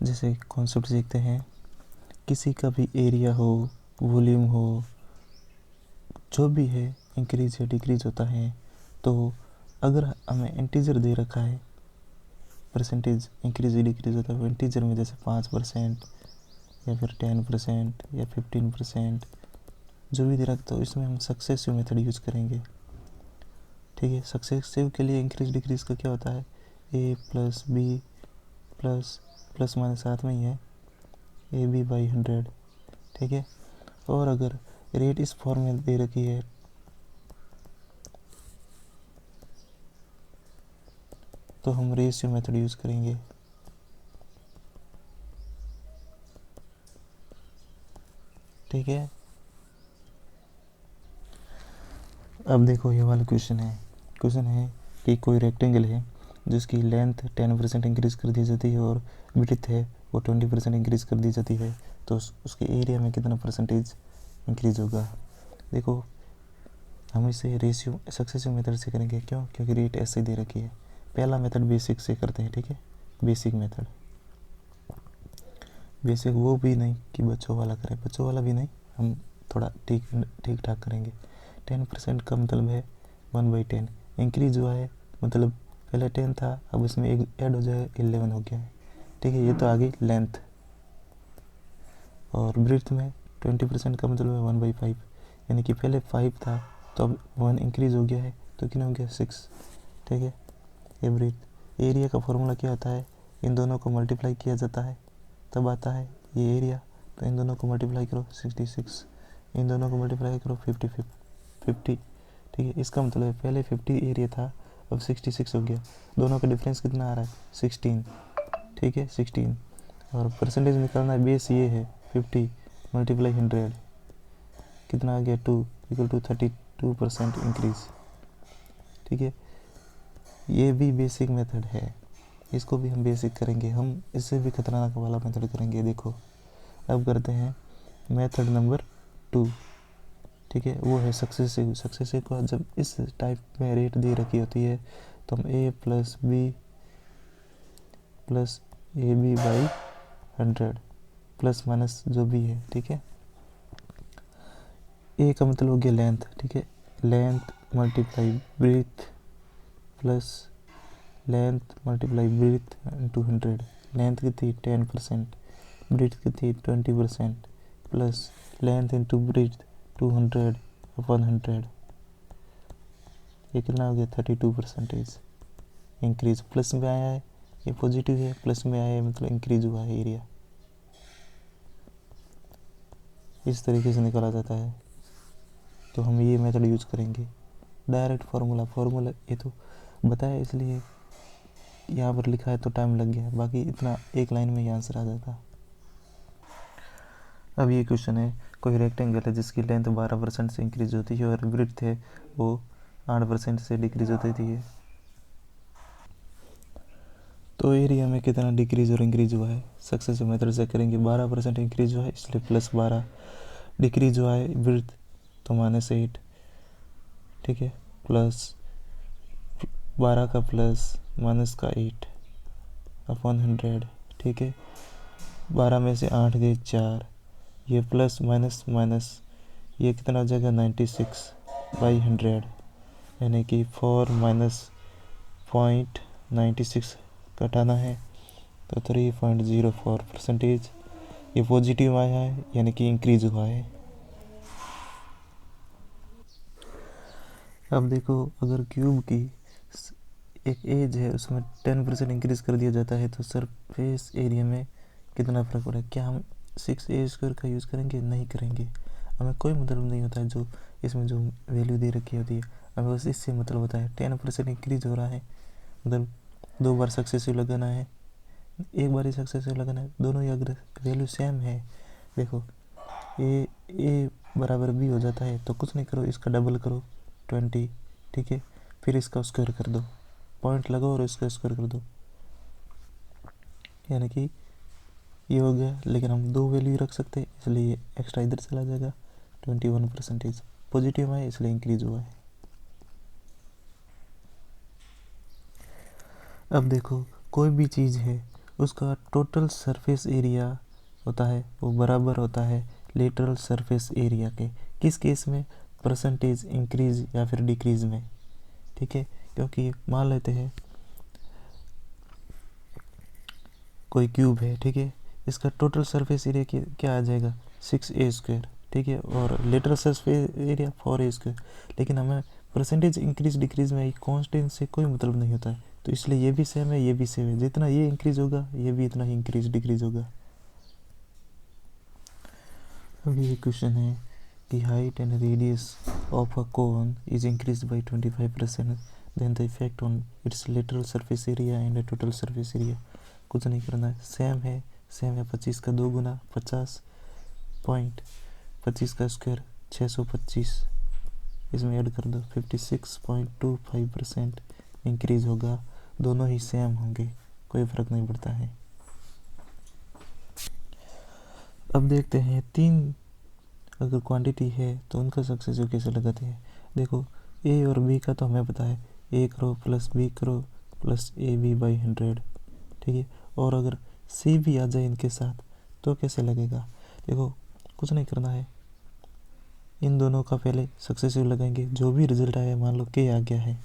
जैसे कॉन्सेप्ट सीखते हैं, किसी का भी एरिया हो, वॉल्यूम हो, जो भी है इंक्रीज या डिक्रीज होता है। तो अगर हमें इंटीजर दे रखा है, परसेंटेज इंक्रीज या डिक्रीज होता है इंटीजर में, जैसे 5% या फिर 10% या 15%, जो भी दे रखा, तो इसमें हम सक्सेसिव मेथड यूज़ करेंगे। ठीक है, सक्सेसिव के लिए इंक्रीज डिक्रीज का क्या होता है, A plus B plus plus minus साथ में ही है, ए बी बाई 100। ठीक है, और अगर रेट इस फॉर्म में दे रखी है तो हम रेशियो मेथड यूज़ करेंगे। ठीक है, अब देखो ये वाला क्वेश्चन है कि कोई रेक्टेंगल है जिसकी लेंथ 10% इंक्रीज़ कर दी जाती है और विड्थ है वो 20% इंक्रीज़ कर दी जाती है, तो उसके एरिया में कितना परसेंटेज इंक्रीज़ होगा। देखो हम इसे रेशियो सक्सेसिव मेथड से करेंगे, क्यों, क्योंकि रेट ऐसे दे रखी है। पहला मेथड बेसिक से करते हैं। ठीक है, बेसिक मेथड, बेसिक वो भी नहीं कि बच्चों वाला करें, बच्चों वाला भी नहीं, हम थोड़ा ठीक ठाक करेंगे। 10% का मतलब है 1/10, इंक्रीज हुआ है मतलब पहले 10 था, अब इसमें एक ऐड हो जाए 11 हो गया है। ठीक है, ये तो आ गई लेंथ। और ब्रीथ में 20% का मतलब है 1/5, यानी कि पहले 5 था तो अब 1 इंक्रीज हो गया है, तो कितना हो गया 6। ठीक है, ये ब्रीथ। एरिया का फॉर्मूला क्या होता है, इन दोनों को मल्टीप्लाई किया जाता है तब आता है ये एरिया, तो इन दोनों को मल्टीप्लाई करो 66, इन दोनों को मल्टीप्लाई करो 50। ठीक है, इसका मतलब है पहले 50 एरिया था, अब 66 हो गया। दोनों का डिफरेंस कितना आ रहा है 16। ठीक है, 16। और परसेंटेज निकालना है, बेस ये है 50 मल्टीप्लाई 100, कितना आ गया 2 इक्वल टू 32% इंक्रीज। ठीक है, ये भी बेसिक मेथड है, इसको भी हम बेसिक करेंगे। हम इससे भी खतरनाक वाला मेथड करेंगे। देखो अब करते हैं मेथड नंबर 2। ठीक है, वो है सक्सेसिव। सक्सेसिव को जब इस टाइप में रेट दे रखी होती है तो हम A plus B plus A B by 100 plus minus जो भी है। ठीक है, ए का मतलब हो गया लेंथ। ठीक है, length multiply breadth plus length multiply breadth into 100। Length कितनी 10%, ब्रीथ कितनी 20%, plus length into breadth 200 upon 100, ये कितना हो गया 32% इंक्रीज। प्लस में आया है, ये पॉजिटिव है, प्लस में आया है मतलब इंक्रीज हुआ है एरिया। इस तरीके से निकाला जाता है, तो हम ये मेथड यूज करेंगे। डायरेक्ट फार्मूला ये तो बताया इसलिए यहाँ पर लिखा है तो टाइम लग गया, बाकी इतना एक लाइन में ही आंसर आ जाता। अब ये क्वेश्चन है, कोई रेक्टेंगल है जिसकी लेंथ 12% से इंक्रीज होती है और ब्रेड्थ है वो 8% से डिक्रीज होती है, तो एरिया में कितना डिक्रीज और इंक्रीज हुआ है। सक्सेसिव मेथड से करेंगे। 12% इंक्रीज हुआ है इसलिए +12, डिक्रीज हुआ है ब्रेड्थ तो -8। ठीक है, प्लस 12 का प्लस माइनस का 8 अपॉन 100। ठीक है, 12 में से 8 गए 4, ये प्लस माइनस माइनस, ये कितना हो जाएगा 96/100, यानी कि 4 माइनस 0.96 घटाना है तो 3.04%। ये पॉजिटिव आया है यानी कि इंक्रीज हुआ है। अब देखो अगर क्यूब की एक एज है उसमें 10% इंक्रीज कर दिया जाता है तो सरफेस एरिया में कितना फ़र्क पड़ेगा। क्या हम 6a² का यूज़ करेंगे? नहीं करेंगे, हमें कोई मतलब नहीं होता है जो इसमें जो वैल्यू दे रखी होती है, हमें बस इससे मतलब होता है 10% इंक्रीज हो रहा है मतलब 2 बार सक्सेसिव लगाना है, एक बार ही सक्सेसिव लगाना है, दोनों ही अगर वैल्यू सेम है। देखो ए बराबर बी हो जाता है तो कुछ नहीं करो, इसका डबल करो 20। ठीक है, फिर इसका स्क्वायर कर दो, पॉइंट लगाओ और इसका स्क्वायर कर दो, यानी कि ये हो गया। लेकिन हम 2 वैल्यू रख सकते हैं इसलिए एक्स्ट्रा इधर चला जाएगा। 21% पॉजिटिव है इसलिए इंक्रीज हुआ है। अब देखो कोई भी चीज़ है उसका टोटल सरफेस एरिया होता है वो बराबर होता है लेटरल सरफेस एरिया के। किस केस में? परसेंटेज इंक्रीज या फिर डिक्रीज में। ठीक है, क्योंकि मान लेते हैं कोई क्यूब है, ठीक है, इसका टोटल सरफेस एरिया क्या आ जाएगा 6a², ठीक है, और लेटरल सरफेस एरिया 4a²। लेकिन हमें परसेंटेज इंक्रीज डिक्रीज में कांस्टेंट से कोई मतलब नहीं होता है, तो इसलिए ये भी सेम है ये भी सेम है, जितना ये इंक्रीज होगा ये भी इतना ही इंक्रीज डिक्रीज होगा। अब ये क्वेश्चन है कि height and radius of a cone is increase by 25%, then the effect on its lateral surface area and total surface area. कुछ नहीं करना है, सेम है 25 का 2 गुना 50 पॉइंट 25 का स्क्वायर 625, इसमें ऐड कर दो 56.25% इंक्रीज होगा। दोनों ही सेम होंगे, कोई फ़र्क नहीं पड़ता है। अब देखते हैं 3 अगर क्वांटिटी है तो उनका सक्सेसिव कैसे लगाते हैं। देखो ए और बी का तो हमें पता है, ए करो प्लस बी करो प्लस ए बी बाई 100, ठीक है, और अगर सी भी आ जाए इनके साथ तो कैसे लगेगा। देखो कुछ नहीं करना है, इन दोनों का पहले सक्सेसिव लगाएंगे, जो भी रिजल्ट आया, मान लो के आ गया है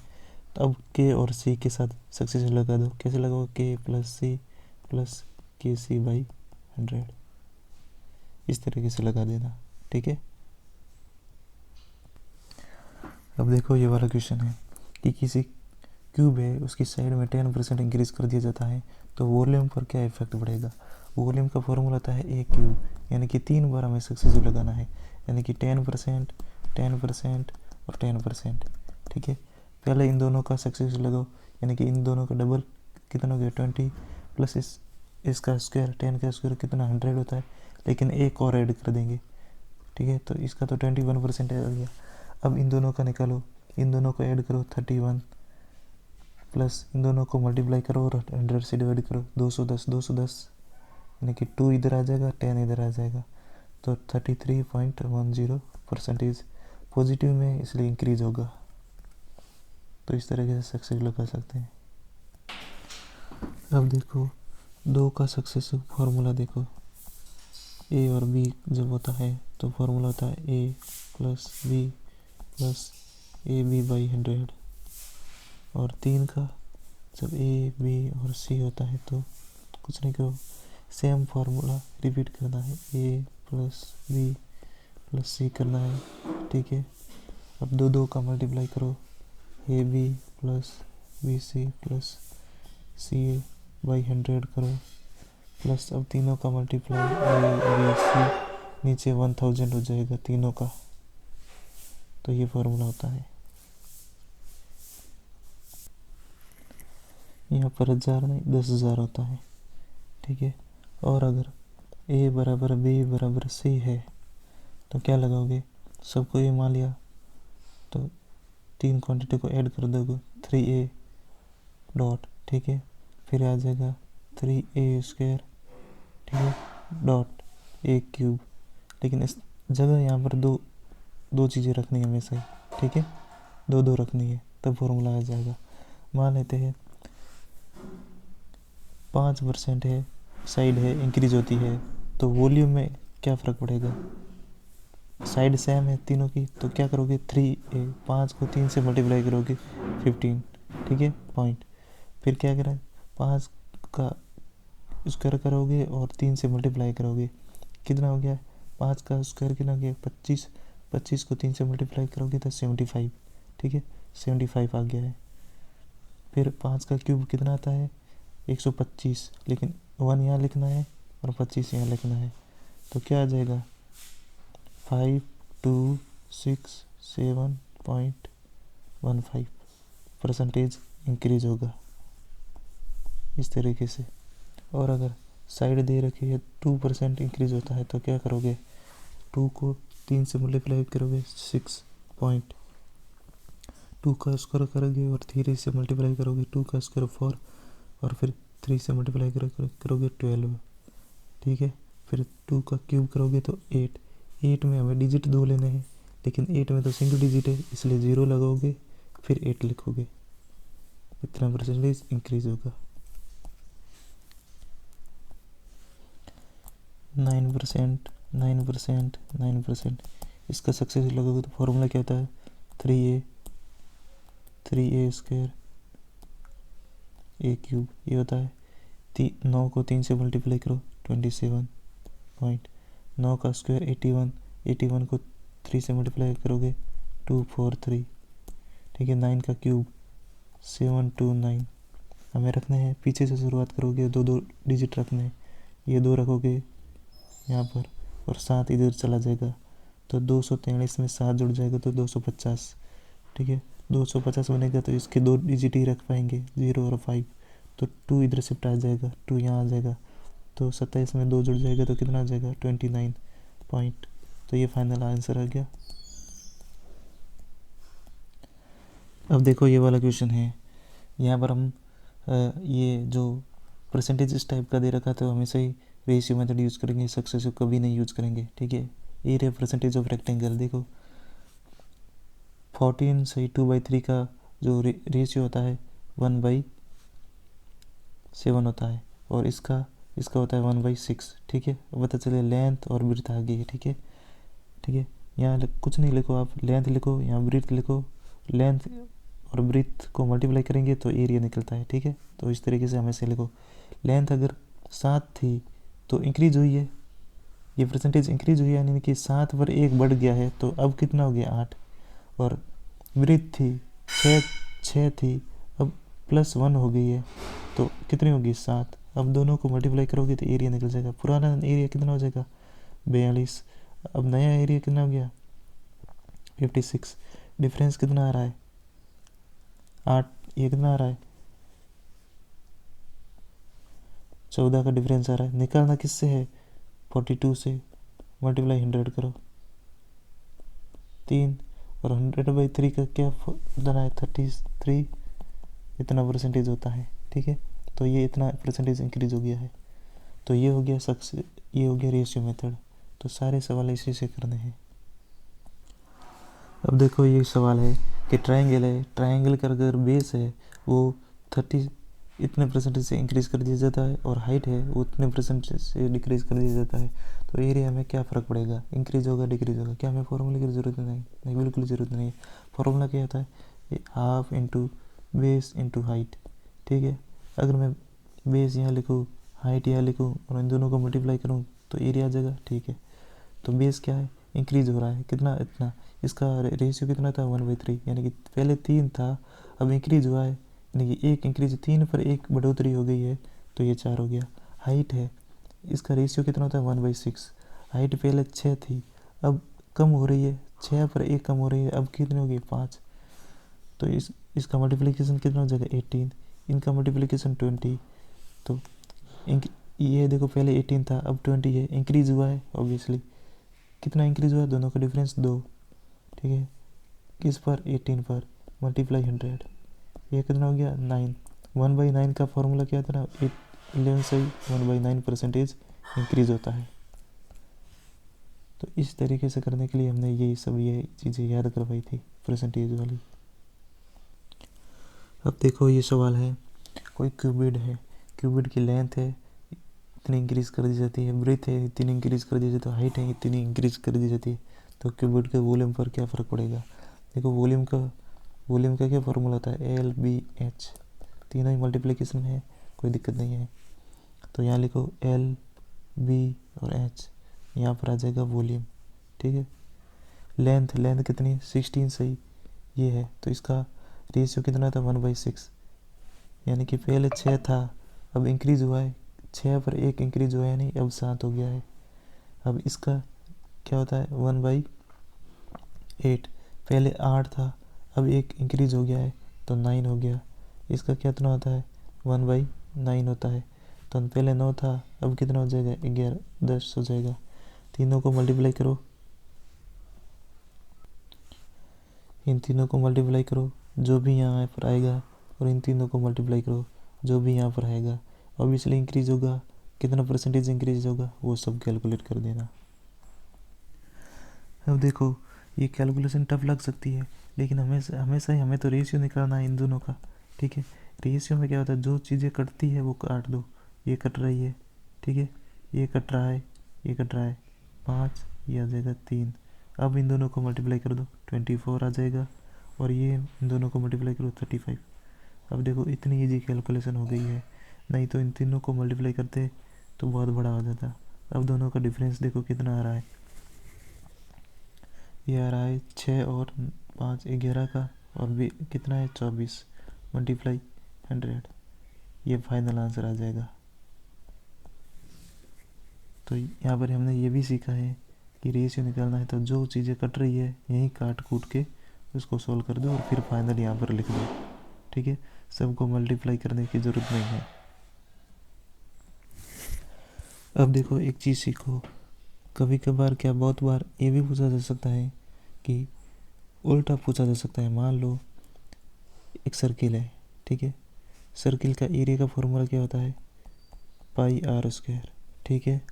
तो अब के और सी के साथ सक्सेसिव लगा दो। कैसे लगाओ, के प्लस सी प्लस के सी बाई 100, इस तरीके से लगा देना, ठीक है। अब देखो ये वाला क्वेश्चन है कि किसी क्यूब है उसकी साइड में 10% इंक्रीज कर दिया जाता है तो वॉल्यूम पर क्या इफेक्ट पड़ेगा। वॉल्यूम का फॉर्मूला होता है ए क्यूब, यानी कि 3 बार हमें सक्सेसिव लगाना है, यानी कि 10% 10% और 10%, ठीक है। पहले इन दोनों का सक्सेसिव लगाओ, यानी कि इन दोनों का डबल कितना हो गया 20 प्लस इसका स्क्वायर 10 का स्क्वायर कितना 100 होता है, लेकिन एक और ऐड कर देंगे, ठीक है, तो इसका तो 21% आ गया। अब इन दोनों का निकालो, इन दोनों को ऐड करो 31 प्लस इन दोनों को मल्टीप्लाई करो और 100 से डिवाइड करो 210 यानी कि 2 इधर आ जाएगा 10 इधर आ जाएगा, तो 33.10% पॉजिटिव में इसलिए इंक्रीज होगा। तो इस तरीके से सक्सेस लगा सकते हैं। अब देखो 2 का सक्सेसिव फार्मूला देखो, ए और बी जब होता है तो फार्मूला होता है A plus B plus A B by 100, और 3 का जब ए बी और सी होता है तो कुछ नहीं करो, सेम फार्मूला रिपीट करना है, A plus B plus C करना है, ठीक है। अब 2 का मल्टीप्लाई करो, A B plus B C plus C A by 100 करो, प्लस अब तीनों का मल्टीप्लाई ए बी सी नीचे 1000 हो जाएगा तीनों का, तो ये फार्मूला होता है। यहाँ पर 1000 नहीं 10,000 होता है, ठीक है। और अगर ए बराबर बी बराबर सी है तो क्या लगाओगे, सबको ये मान लिया तो 3 क्वांटिटी को ऐड कर दोगे 3a डॉट, ठीक है, फिर आ जाएगा 3a², ठीक है, डॉट ए क्यूब। लेकिन इस जगह यहाँ पर दो चीज़ें रखनी है हमेशा ही, ठीक है, 2 रखनी है तब फॉर्मूला आ जाएगा। मान लेते हैं 5% है साइड है इंक्रीज होती है तो वॉल्यूम में क्या फ़र्क पड़ेगा, साइड सेम है तीनों की, तो क्या करोगे 3a 5 को 3 से मल्टीप्लाई करोगे 15, ठीक है, पॉइंट, फिर क्या करें 5 का स्क्वायर करोगे और 3 से मल्टीप्लाई करोगे, कितना हो गया 5 का स्क्वायर कितना हो गया 25 को 3 से मल्टीप्लाई करोगे तो 75, ठीक है, 75 आ गया है। फिर 5 का क्यूब कितना आता है 125, लेकिन 1 यहाँ लिखना है और 25 यहाँ लिखना है, तो क्या आ जाएगा 5267.15% इंक्रीज होगा इस तरीके से। और अगर साइड दे रखी है 2% इंक्रीज होता है तो क्या करोगे 2 को 3 से मल्टीप्लाई करोगे 6.2 का स्क्वायर करोगे और 3 से मल्टीप्लाई करोगे 2 का स्क्वायर 4 और फिर 3 से मल्टीप्लाई करोगे 12, ठीक है, फिर 2 का क्यूब करोगे तो 8 में हमें डिजिट 2 लेने हैं, लेकिन 8 में तो सिंगल डिजिट है इसलिए 0 लगाओगे फिर 8 लिखोगे, इतना परसेंटेज इंक्रीज होगा। 9%, 9%, 9%। इसका सक्सेस लगोगे तो फॉर्मूला क्या होता है, 3a स्क्वायर a क्यूब, ये होता है 9 को 3 से मल्टीप्लाई करो 27 पॉइंट, 9 का स्क्वायर 81, 81 को 3 से मल्टीप्लाई करोगे 243, ठीक है। 9 का क्यूब 729। हमें रखने हैं, पीछे से शुरुआत करोगे, दो दो डिजिट रखने हैं, ये 2 रखोगे यहाँ पर और 7 इधर चला जाएगा, तो 243 में 7 जुड़ जाएगा तो 250, ठीक है। 250 बनेगा तो इसके 2 डिजिट ही रख पाएंगे, 0 और 5, तो 2 इधर शिफ्ट आ जाएगा, 2 यहाँ आ जाएगा, तो 27 में 2 जुड़ जाएगा तो कितना आ जाएगा 29 पॉइंट। तो ये फाइनल आंसर आ गया। अब देखो ये वाला क्वेश्चन है, यहाँ पर हम ये जो परसेंटेज इस टाइप का दे रखा तो हमेशा ही रेशियो मेथड यूज़ करेंगे, सक्सेसिव कभी नहीं यूज़ करेंगे, ठीक है। एरिया परसेंटेज ऑफ रेक्टेंगल, देखो 14 से 2/3 का जो रेशियो होता है 1/7 होता है, और इसका होता है 1/6, ठीक है। अब पता चले लेंथ और ब्रीथ आ गई है, ठीक है, ठीक है। यहाँ कुछ नहीं लिखो, आप लेंथ लिखो, यहाँ ब्रीथ लिखो, लेंथ और ब्रीथ को मल्टीप्लाई करेंगे तो एरिया निकलता है, ठीक है। तो इस तरीके से हमेशा लिखो, लेंथ अगर 7 थी तो इंक्रीज हुई है, ये परसेंटेज इंक्रीज हुई है, यानी कि 7 पर 1 बढ़ गया है, तो अब कितना हो गया 8। और ब्रीथ थी 6 थी, अब +1 हो गई है, तो कितनी होगी 7। अब दोनों को मल्टीप्लाई करोगे तो एरिया निकल जाएगा। पुराना एरिया कितना हो जाएगा 42, अब नया एरिया कितना हो गया 56। डिफरेंस कितना आ रहा है 8, ये कितना आ रहा है 14 का डिफरेंस आ रहा है। निकालना किससे है 42 से, मल्टीप्लाई 100 करो 3, और 100/3 का क्या बना है 33, इतना परसेंटेज होता है, ठीक है। तो ये इतना परसेंटेज इंक्रीज हो गया है, तो ये हो गया सक्सेस, ये हो गया रेशियो मेथड। तो सारे सवाल इसी से करने हैं। अब देखो ये सवाल है कि ट्रायंगल है, ट्रायंगल का अगर बेस है वो 30 इतने परसेंटेज से इंक्रीज कर दिया जाता है, और हाइट है वो इतने परसेंटेज से डिक्रीज कर दिया जाता है, तो एरिया में क्या फ़र्क पड़ेगा, इंक्रीज होगा डिक्रीज होगा। क्या हमें फॉर्मूले की ज़रूरत नहीं, बिल्कुल ज़रूरत नहीं है। फॉर्मूला क्या होता है, half into base into height, ठीक है। अगर मैं बेस यहाँ लिखूँ, हाइट यहाँ लिखूँ और इन दोनों को मल्टीप्लाई करूँ तो एरिया आ जाएगा, ठीक है। तो बेस क्या है, इंक्रीज हो रहा है, कितना इतना, इसका रेशियो कितना था 1/3, यानी कि पहले 3 था, अब इंक्रीज हुआ है, यानी कि 1 इंक्रीज, 3 पर 1 बढ़ोतरी हो गई है, तो ये 4 हो गया। हाइट है, इसका रेशियो कितना होता है 1/6, हाइट पहले 6 थी, अब कम हो रही है, 6 पर 1 कम हो रही है, अब कितनी होगी 5। तो इसका मल्टीप्लिकेशन कितना हो जाएगा 18, इनका मल्टीप्लिकेशन 20। तो ये देखो पहले 18 था, अब 20 है, इंक्रीज हुआ है ऑब्वियसली। कितना इंक्रीज हुआ है, दोनों का डिफरेंस 2, ठीक है। किस पर 18 पर, मल्टीप्लाई 100, ये कितना हो गया 9। 1/9 का फॉर्मूला क्या था ना, 11 से 1/9 परसेंटेज इंक्रीज होता है। तो इस तरीके से करने के लिए हमने ये चीज़ें याद करवाई थी परसेंटेज वाली। अब देखो ये सवाल है, कोई क्यूबिड है, क्यूबिड की लेंथ है इतनी इंक्रीज कर दी जाती है, ब्रीथ है इतनी इंक्रीज कर दी जाती है, हाइट है इतनी इंक्रीज कर दी जाती है, तो क्यूबिड के वॉल्यूम पर क्या फ़र्क पड़ेगा। देखो वॉल्यूम का क्या फार्मूला होता है LBH, तीनों ही मल्टीप्लिकेशन है, कोई दिक्कत नहीं है। तो यहाँ लिखो LB और H, यहाँ पर आ जाएगा वॉल्यूम, ठीक है। लेंथ कितनी 16 सही ये है, तो इसका रेशियो कितना था 1/6, यानी कि पहले 6 था, अब इंक्रीज हुआ है, 6 पर 1 इंक्रीज हुआ है, यानी अब 7 हो गया है। अब इसका क्या होता है 1/8, पहले 8 था, अब 1 इंक्रीज हो गया है तो 9 हो गया। इसका कितना होता है 1/9 होता है, तो पहले 9 था, अब कितना हो जाएगा 11, 10 हो जाएगा। तीनों को मल्टीप्लाई करो, इन तीनों को मल्टीप्लाई करो, जो भी यहाँ पर आएगा, और इन तीनों को मल्टीप्लाई करो, जो भी यहाँ पर आएगा। ऑब्वियसली इंक्रीज होगा, कितना परसेंटेज इंक्रीज होगा वो सब कैलकुलेट कर देना। अब देखो ये कैलकुलेशन टफ लग सकती है, लेकिन हमेशा ही हमें तो रेशियो निकालना है इन दोनों का, ठीक है। रेशियो में क्या होता है, जो चीज़ें कटती है वो काट दो, ये कट रही है, ठीक है, ये कट रहा है, ये कट रहा है 5, ये आ जाएगा 3। अब इन दोनों को मल्टीप्लाई कर दो 24 आ जाएगा, और ये इन दोनों को मल्टीप्लाई करो 35। अब देखो इतनी इजी कैलकुलेशन हो गई है, नहीं तो इन तीनों को मल्टीप्लाई करते तो बहुत बड़ा हो जाता। अब दोनों का डिफरेंस देखो कितना आ रहा है, ये आ रहा है 6 और 5 11 का, और भी कितना है 24 मल्टीप्लाई 100, ये फाइनल आंसर आ जाएगा। तो यहाँ पर हमने ये भी सीखा है कि रेशियो निकालना है तो जो चीज़ें कट रही है यहीं काट कूट के उसको सॉल्व कर दो और फिर फाइनल यहाँ पर लिख दो। ठीक है, सबको मल्टीप्लाई करने की ज़रूरत नहीं है। अब देखो एक चीज़ सीखो, कभी कभार क्या बहुत बार ये भी पूछा जा सकता है कि उल्टा पूछा जा सकता है। मान लो एक सर्किल है, ठीक है, सर्किल का एरिया का फॉर्मूला क्या होता है, पाई आर स्क्वायर। ठीक है,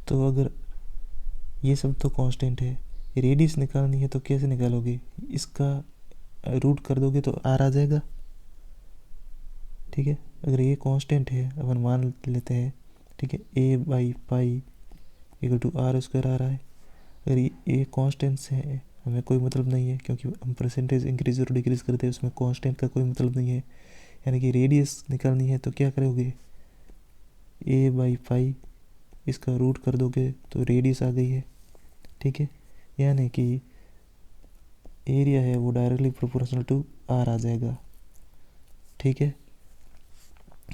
तो अगर ये सब तो कांस्टेंट है, रेडियस निकालनी है तो कैसे निकालोगे, इसका रूट कर दोगे तो आर आ जाएगा। ठीक है, अगर ये कांस्टेंट है अपन मान लेते हैं, ठीक है, A by pi equal to R square आ रहा है। अगर ये कांस्टेंट्स है हमें कोई मतलब नहीं है, क्योंकि हम परसेंटेज इंक्रीज और डिक्रीज करते हैं, उसमें कांस्टेंट का कोई मतलब नहीं है। यानी कि रेडियस निकालनी है तो क्या करोगे, ए बाई पाई इसका रूट कर दोगे तो रेडियस आ गई है। ठीक है, यानी कि एरिया है वो डायरेक्टली प्रोपोर्शनल टू आर आ जाएगा। ठीक है,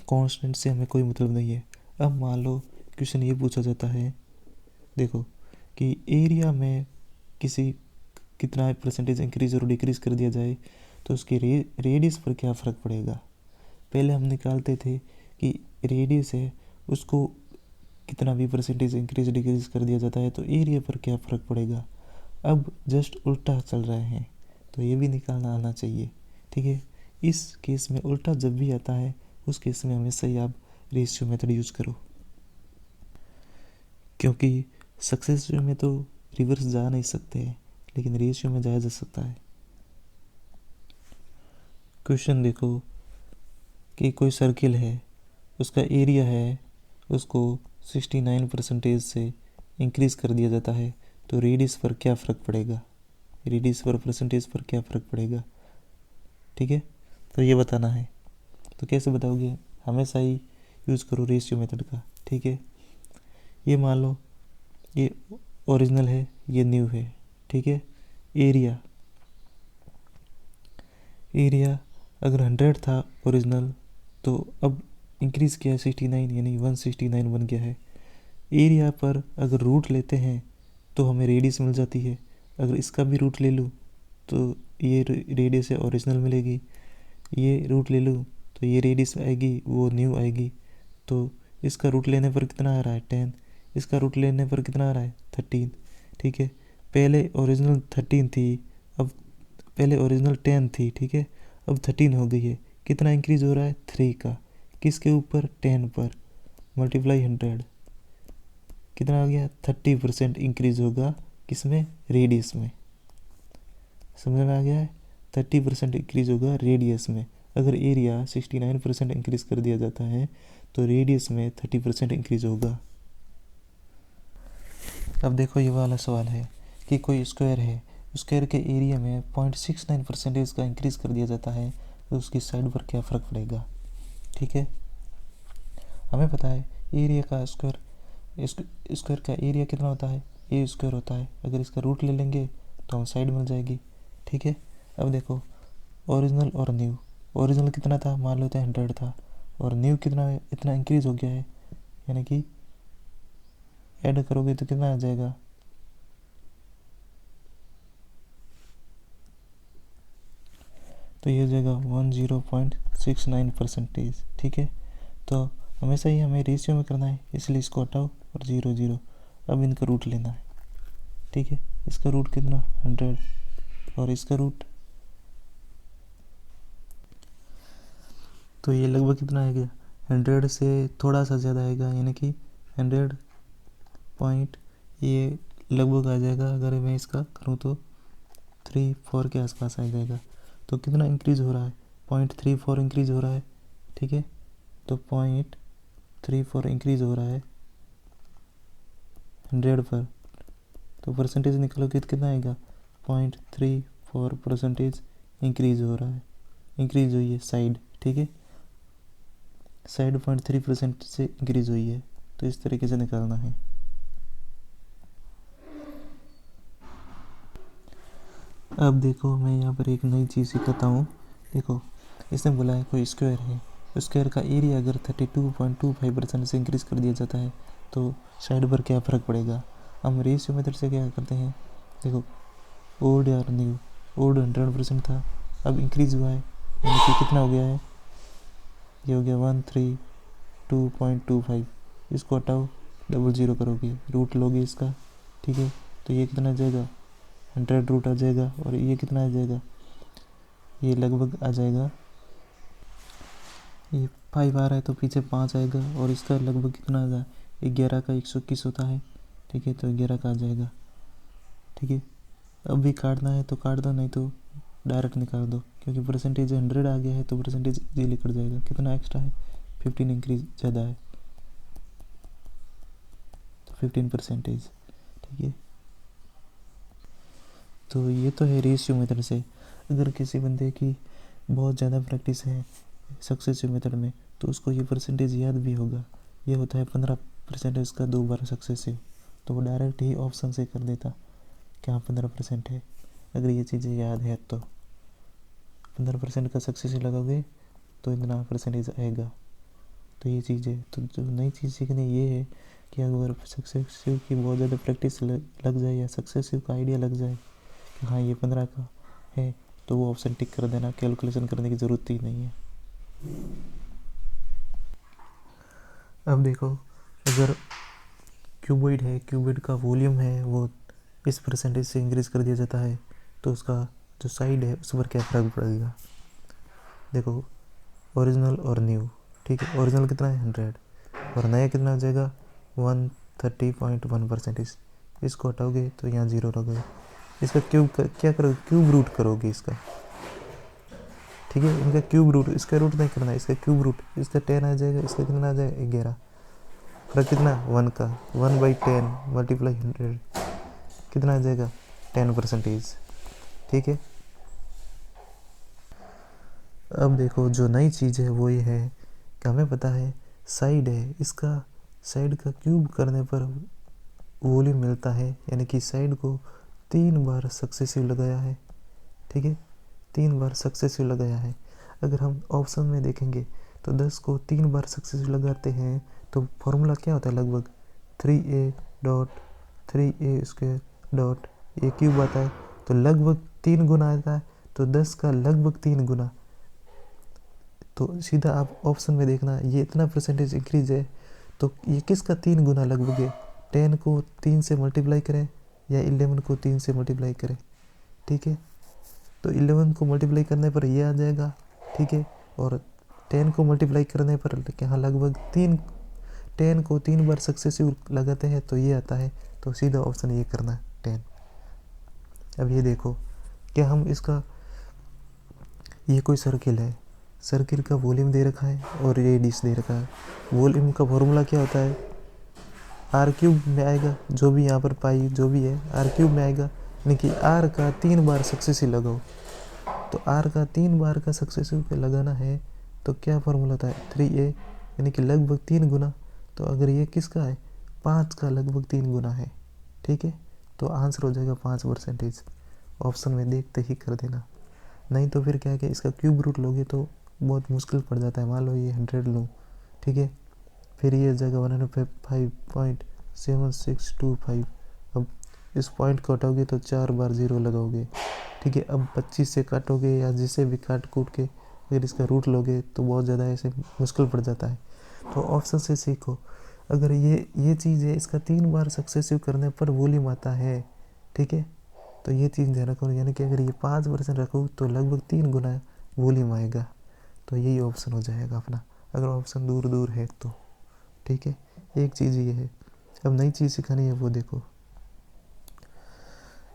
कांस्टेंट से हमें कोई मतलब नहीं है। अब मान लो क्वेश्चन ये पूछा जाता है, देखो कि एरिया में किसी कितना परसेंटेज इंक्रीज और डिक्रीज कर दिया जाए तो उसकी रेडियस पर क्या फ़र्क पड़ेगा। पहले हम निकालते थे कि रेडियस है उसको कितना भी परसेंटेज इंक्रीज डिक्रीज कर दिया जाता है तो एरिया पर क्या फ़र्क पड़ेगा। अब जस्ट उल्टा चल रहे हैं तो ये भी निकालना आना चाहिए। ठीक है, इस केस में उल्टा जब भी आता है उस केस में हमेशा ही आप रेशियो मेथड यूज़ करो, क्योंकि सक्सेस में तो रिवर्स जा नहीं सकते हैं लेकिन रेशियो में जाया जा सकता है। क्वेश्चन देखो कि कोई सर्किल है, उसका एरिया है उसको 69% से इंक्रीज़ कर दिया जाता है तो रेडियस पर क्या फ़र्क पड़ेगा, रेडियस पर परसेंटेज पर क्या फ़र्क पड़ेगा। ठीक है, तो ये बताना है। तो कैसे बताओगे, हमेशा ही यूज़ करो रेशियो मेथड का। ठीक है, ये मान लो ये ओरिजिनल है ये न्यू है। ठीक है, एरिया अगर 100 था ओरिजिनल तो अब इंक्रीज़ किया 69 यानी 169 बन गया है। एरिया पर अगर रूट लेते हैं तो हमें रेडियस मिल जाती है, अगर इसका भी रूट ले लूँ तो ये रेडियस है ओरिजिनल मिलेगी, ये रूट ले लूँ तो ये रेडियस आएगी वो न्यू आएगी। तो इसका रूट लेने पर कितना आ रहा है 10, इसका रूट लेने पर कितना आ रहा है 13। ठीक है, पहले ओरिजिनल 13 थी, अब पहले ओरिजिनल 10 थी, ठीक है, अब 13 हो गई है। कितना इंक्रीज़ हो रहा है 3 का, किसके ऊपर 10 पर, मल्टीप्लाई 100 कितना आ गया 30% इंक्रीज़ होगा किसमें, रेडियस में। समझ में आ गया है, 30% इंक्रीज़ होगा रेडियस में। अगर एरिया 69% इंक्रीज़ कर दिया जाता है तो रेडियस में 30% इंक्रीज़ होगा। अब देखो ये वाला सवाल है कि कोई स्क्वायर है, स्क्वायर के एरिया में 0.69% का इंक्रीज़ कर दिया जाता है तो उसकी साइड पर क्या फ़र्क पड़ेगा। ठीक है, हमें पता है एरिया का स्क्वायर का एरिया कितना होता है, ए स्क्वायर होता है। अगर इसका रूट ले लेंगे तो हमें साइड मिल जाएगी। ठीक है, अब देखो ओरिजिनल और न्यू, ओरिजिनल कितना था मान लेते हैं 100 था, और न्यू कितना इतना इंक्रीज़ हो गया है, यानी कि ऐड करोगे तो कितना आ जाएगा, तो ये हो जाएगा 10.69%। ठीक है, तो हमेशा ही हमें रेशियो में करना है इसलिए इसको हटाओ और 0 0। अब इनका रूट लेना है। ठीक है, इसका रूट कितना 100 और इसका रूट, तो ये लगभग कितना आएगा 100 से थोड़ा सा ज़्यादा आएगा, यानी कि 100 पॉइंट ये लगभग आ जाएगा। अगर मैं इसका करूँ तो 3-4 के आसपास आ जाएगा। तो कितना इंक्रीज़ हो रहा है 0.34 इंक्रीज़ हो रहा है। ठीक है, तो 0.34 इंक्रीज़ हो रहा है 100 पर, तो परसेंटेज निकालोगे तो कितना आएगा 0.34% इंक्रीज हो रहा है, इंक्रीज हुई है साइड, ठीक है, साइड 0.3% से इंक्रीज हुई है। तो इस तरीके से निकालना है। अब देखो मैं यहाँ पर एक नई चीज़ सिखाता हूँ। देखो इसने बोला है कोई स्क्वायर है, स्क्वायर का एरिया अगर 32.25% से इंक्रीज़ कर दिया जाता है तो साइड पर क्या फ़र्क पड़ेगा। हम रेशियो मेथड से क्या करते हैं, देखो ओल्ड या न्यू, ओल्ड 100% था, अब इंक्रीज़ हुआ है, यानी कि कितना हो गया है, ये हो गया 132.25, इसको हटाओ, 00 करोगे, रूट लोगे इसका, ठीक है, तो ये कितना आ जाएगा 100 रूट आ जाएगा, और ये कितना आ जाएगा, ये लगभग आ जाएगा, ये 5 आ रहा है तो पीछे 5 आएगा, और इसका लगभग कितना आ जाए 11 का 121 होता है, ठीक है, तो 11 का आ जाएगा, ठीक है। अब भी काटना है तो काट दो, नहीं तो डायरेक्ट निकाल दो, क्योंकि परसेंटेज 100 आ गया है तो परसेंटेज इजीली कट जाएगा। कितना एक्स्ट्रा है 15 इंक्रीज ज़्यादा है, तो 15%, ठीक है। तो ये तो है रेशियो मेथड से। अगर किसी बंदे की बहुत ज़्यादा प्रैक्टिस है सक्सेसिव मेथड में तो उसको ये परसेंटेज याद भी होगा। ये होता है 15% इसका 2 बार सक्सेसिव, तो वो डायरेक्ट ही ऑप्शन से कर देता कि हाँ 15% है। अगर ये चीज़ें याद है तो 15% का सक्सेसिव लगाओगे तो इतना परसेंटेज आएगा। तो ये चीज़ है। तो जो नई चीज़ सीखनी ये है कि अगर सक्सेसिव की बहुत ज़्यादा प्रैक्टिस लग जाए या सक्सेसिव का आइडिया लग जाए कि हाँ ये 15 का है, तो वो ऑप्शन टिक कर देना, कैलकुलेशन करने की ज़रूरत ही नहीं है। अब देखो अगर क्यूबॉइड है, क्यूबॉइड का वॉल्यूम है वो इस परसेंटेज से इंक्रीज़ कर दिया जाता है, तो उसका जो साइड है उस पर क्या फ़र्क पड़ेगा। देखो ओरिजिनल और न्यू, ठीक है, ओरिजिनल कितना है 100 और नया कितना हो जाएगा 130.1%। इसको हटाओगे तो यहाँ 0 रहोगे। इसका क्यूब क्या करोगे, क्यूब रूट करोगे इसका, ठीक है, इनका क्यूब रूट, इसका रूट नहीं करना है, इसका क्यूब रूट, इसका 10 आ जाएगा, इसका कितना आ जाएगा 11, फर्क कितना 1 का, 1/10 मल्टीप्लाई 100 कितना आ जाएगा 10%, ठीक है। अब देखो जो नई चीज़ है वो ये है कि हमें पता है साइड है, इसका साइड का क्यूब करने पर वॉल्यूम मिलता है, यानी कि साइड को 3 बार सक्सेसिव लगाया है, ठीक है, 3 बार सक्सेसिव लगाया है। अगर हम ऑप्शन में देखेंगे तो 10 को 3 बार सक्सेसिव लगाते हैं तो फॉर्मूला क्या होता है, लगभग 3a.3a² ये क्यूब आता है, तो लगभग 3 गुना आता है, तो 10 का लगभग 3 गुना। तो सीधा आप ऑप्शन में देखना, ये इतना परसेंटेज इंक्रीज है तो ये किसका 3 गुना लगभग है, 10 को 3 से मल्टीप्लाई करें या 11 को 3 से मल्टीप्लाई करें, ठीक है, तो 11 को मल्टीप्लाई करने पर ये आ जाएगा, ठीक है, और 10 को मल्टीप्लाई करने पर यहाँ लगभग 10 को 3 बार सक्सेसिव लगाते हैं तो ये आता है, तो सीधा ऑप्शन ये करना है 10। अब ये देखो क्या हम इसका, ये कोई सर्किल है, सर्किल का वॉल्यूम दे रखा है और रेडियस दे रखा है। वॉल्यूम का फॉर्मूला क्या होता है, आर क्यूब में आएगा, जो भी यहाँ पर पाई जो भी है आर क्यूब में आएगा, यानी कि आर का 3 बार सक्सेसिव लगाओ, तो आर का 3 बार का सक्सेसिव पे लगाना है तो क्या फॉर्मूला होता है 3a, यानी कि लगभग 3 गुना। तो अगर ये किसका है 5 का लगभग 3 गुना है, ठीक है, तो आंसर हो जाएगा 5%। ऑप्शन में देखते ही कर देना, नहीं तो फिर क्या है कि इसका क्यूब रूट लोगे तो बहुत मुश्किल पड़ जाता है। मान लो ये 100 लूँ, ठीक है, फिर ये जगह 105.7625, अब इस पॉइंट को हटाओगे तो 4 बार 0 लगाओगे, ठीक है। अब 25 से काटोगे या जिसे भी काट कूट के अगर इसका रूट लोगे तो बहुत ज़्यादा ऐसे मुश्किल पड़ जाता है। तो ऑप्शन से सीखो, अगर ये चीज़ है इसका 3 बार सक्सेसिव करने पर वॉल्यूम आता है, ठीक है, तो ये चीज़ ध्यान रखो, यानी कि अगर ये 5% रखो तो लगभग 3 गुना वॉल्यूम आएगा, तो यही ऑप्शन हो जाएगा अपना, अगर ऑप्शन दूर दूर है तो, ठीक है। एक चीज़ ये है। अब नई चीज़ सिखानी है वो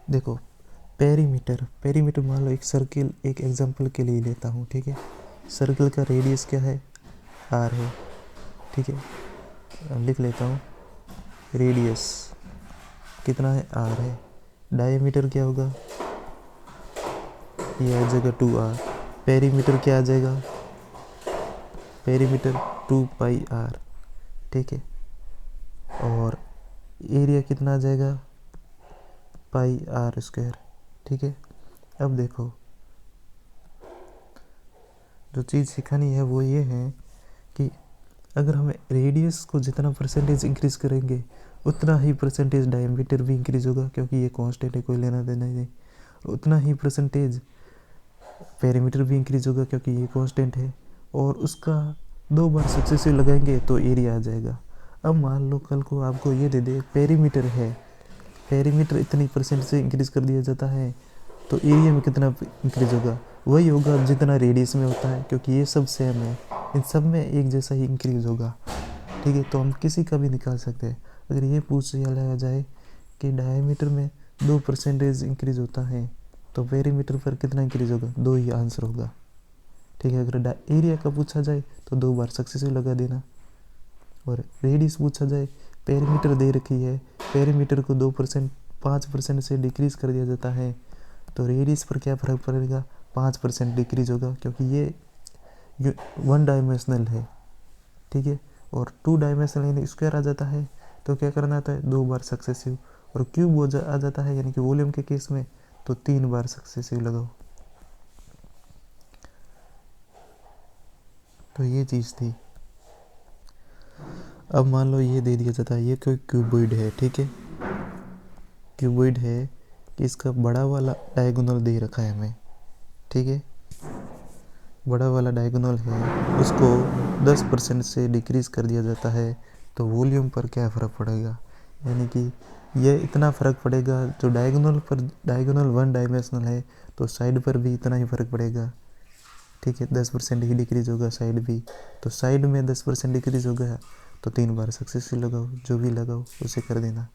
देखो पेरीमीटर मान लो एक सर्किल, एक एग्जांपल के लिए लेता हूँ, ठीक है, सर्किल का रेडियस क्या है r है, ठीक है, लिख लेता हूँ रेडियस कितना है आर है, डायमीटर क्या होगा, ये आ जाएगा 2r, पेरीमीटर क्या आ जाएगा, पेरीमीटर 2πr, ठीक है, और एरिया कितना आ जाएगा, πr², ठीक है। अब देखो जो चीज़ सिखानी है वो ये है कि अगर हमें रेडियस को जितना परसेंटेज इंक्रीज करेंगे उतना ही परसेंटेज डायमीटर भी इंक्रीज होगा, क्योंकि ये कांस्टेंट है, कोई लेना देना ही नहीं। उतना ही परसेंटेज पेरीमीटर भी इंक्रीज होगा, क्योंकि ये कांस्टेंट है, और उसका 2 बार सक्सेसिव लगाएंगे तो एरिया आ जाएगा। अब मान लो कल को आपको ये दे दे पेरीमीटर है, पेरीमीटर इतनी परसेंट से इंक्रीज कर दिया जाता है तो एरिया में कितना इंक्रीज होगा, वही होगा जितना रेडियस में होता है, क्योंकि ये सब सेम है, इन सब में एक जैसा ही इंक्रीज होगा, ठीक है। तो हम किसी का भी निकाल सकते हैं। अगर ये पूछ लिया जाए कि डायमीटर में 2 परसेंटेज इंक्रीज होता है तो पेरीमीटर पर कितना इंक्रीज होगा, 2 ही आंसर होगा, ठीक है। अगर एरिया का पूछा जाए तो 2 बार सक्सेसिव लगा देना, और रेडियस पूछा जाए, पेरीमीटर दे रखी है, पेरीमीटर को 2% 5% से डिक्रीज कर दिया जाता है तो रेडियस पर क्या फ़र्क पड़ेगा, 5% डिक्रीज होगा, क्योंकि ये 1 डायमेंशनल है, ठीक है। और 2 डायमेंशनल यानी स्क्वायर आ जाता है तो क्या करना आता है, 2 बार सक्सेसिव, और क्यूब आ जाता है यानी कि वॉल्यूम के केस में तो 3 बार सक्सेसिव लगाओ। तो ये चीज़ थी। अब मान लो ये दे दिया जाता है, ये कोई क्यूबॉइड है, ठीक है, क्यूबॉइड है कि इसका बड़ा वाला डायगोनल दे रखा है हमें, ठीक है, बड़ा वाला डायगोनल है, उसको 10% से डिक्रीज कर दिया जाता है तो वॉल्यूम पर क्या फ़र्क पड़ेगा, यानी कि ये इतना फ़र्क पड़ेगा, जो डायगोनल पर, डायगोनल 1 डायमेंशनल है तो साइड पर भी इतना ही फ़र्क पड़ेगा, ठीक है, 10% ही डिक्रीज होगा साइड भी, तो साइड में 10% डिक्रीज होगा तो 3 बार सक्सेसफुल लगाओ, जो भी लगाओ उसे कर देना।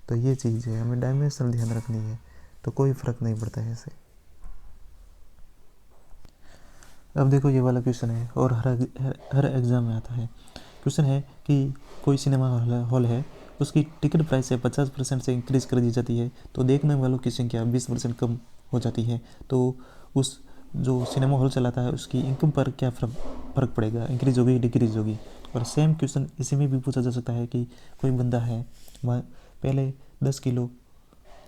तो ये चीज़ है, हमें डायमेंशनल ध्यान रखनी है, तो कोई फ़र्क नहीं पड़ता है ऐसे। अब देखो ये वाला क्वेश्चन है और हर एग्ज़ाम में आता है। क्वेश्चन है कि कोई सिनेमा हॉल है, उसकी टिकट प्राइस है 50% से इंक्रीज़ कर दी जाती है तो देखने वालों की संख्या 20% कम हो जाती है, तो उस जो सिनेमा हॉल चलाता है उसकी इनकम पर क्या फ़र्क पड़ेगा, इंक्रीज़ होगी डिक्रीज़ होगी। और सेम क्वेश्चन इसी में भी पूछा जा सकता है कि कोई बंदा है, वह पहले 10 किलो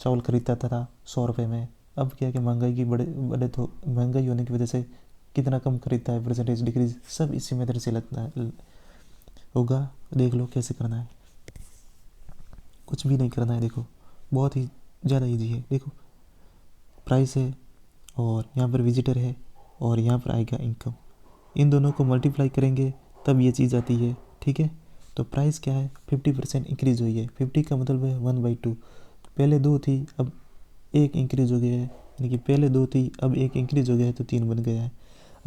चावल खरीदता था 100 रुपये में, अब क्या कि महंगाई की बड़े तो महंगाई होने की वजह से कितना कम खरीदता है, परसेंटेज डिक्रीज, सब इसी मेथड से लगता है होगा। देख लो कैसे करना है, कुछ भी नहीं करना है, देखो बहुत ही ज़्यादा इजी है। देखो प्राइस है और यहाँ पर विजिटर है और यहाँ पर आएगा इनकम, इन दोनों को मल्टीप्लाई करेंगे तब ये चीज़ आती है, ठीक है। तो प्राइस क्या है, 50% इंक्रीज़ हुई है, 50 का मतलब है 1/2, पहले 2 थी अब 1 इंक्रीज़ हो गया है, यानी कि पहले 2 थी अब 1 इंक्रीज़ हो गया है तो 3 बन गया है।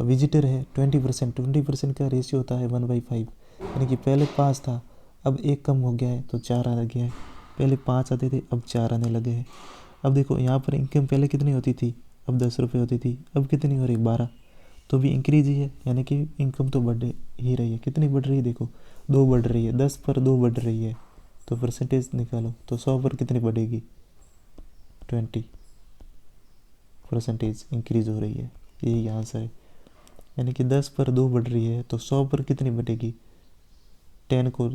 अब विजिटर है 20% का रेशियो होता है 1/5, यानी कि पहले 5 था अब 1 कम हो गया है तो 4 आ गया है, पहले 5 आते थे अब 4 आने लगे हैं। अब देखो यहाँ पर इनकम पहले कितनी होती थी, अब 10 रुपये होती थी, अब कितनी हो रही 12, तो भी इंक्रीज ही है, यानी कि इनकम तो बढ़ ही रही है। कितनी बढ़ रही है, देखो 2 बढ़ रही है, 10 पर 2 बढ़ रही है, तो परसेंटेज निकालो तो 100 पर कितनी बढ़ेगी, 20% इंक्रीज हो रही है, यही आंसर है। यानी कि 10 पर 2 बढ़ रही है तो 100 पर कितनी बढ़ेगी, 10 को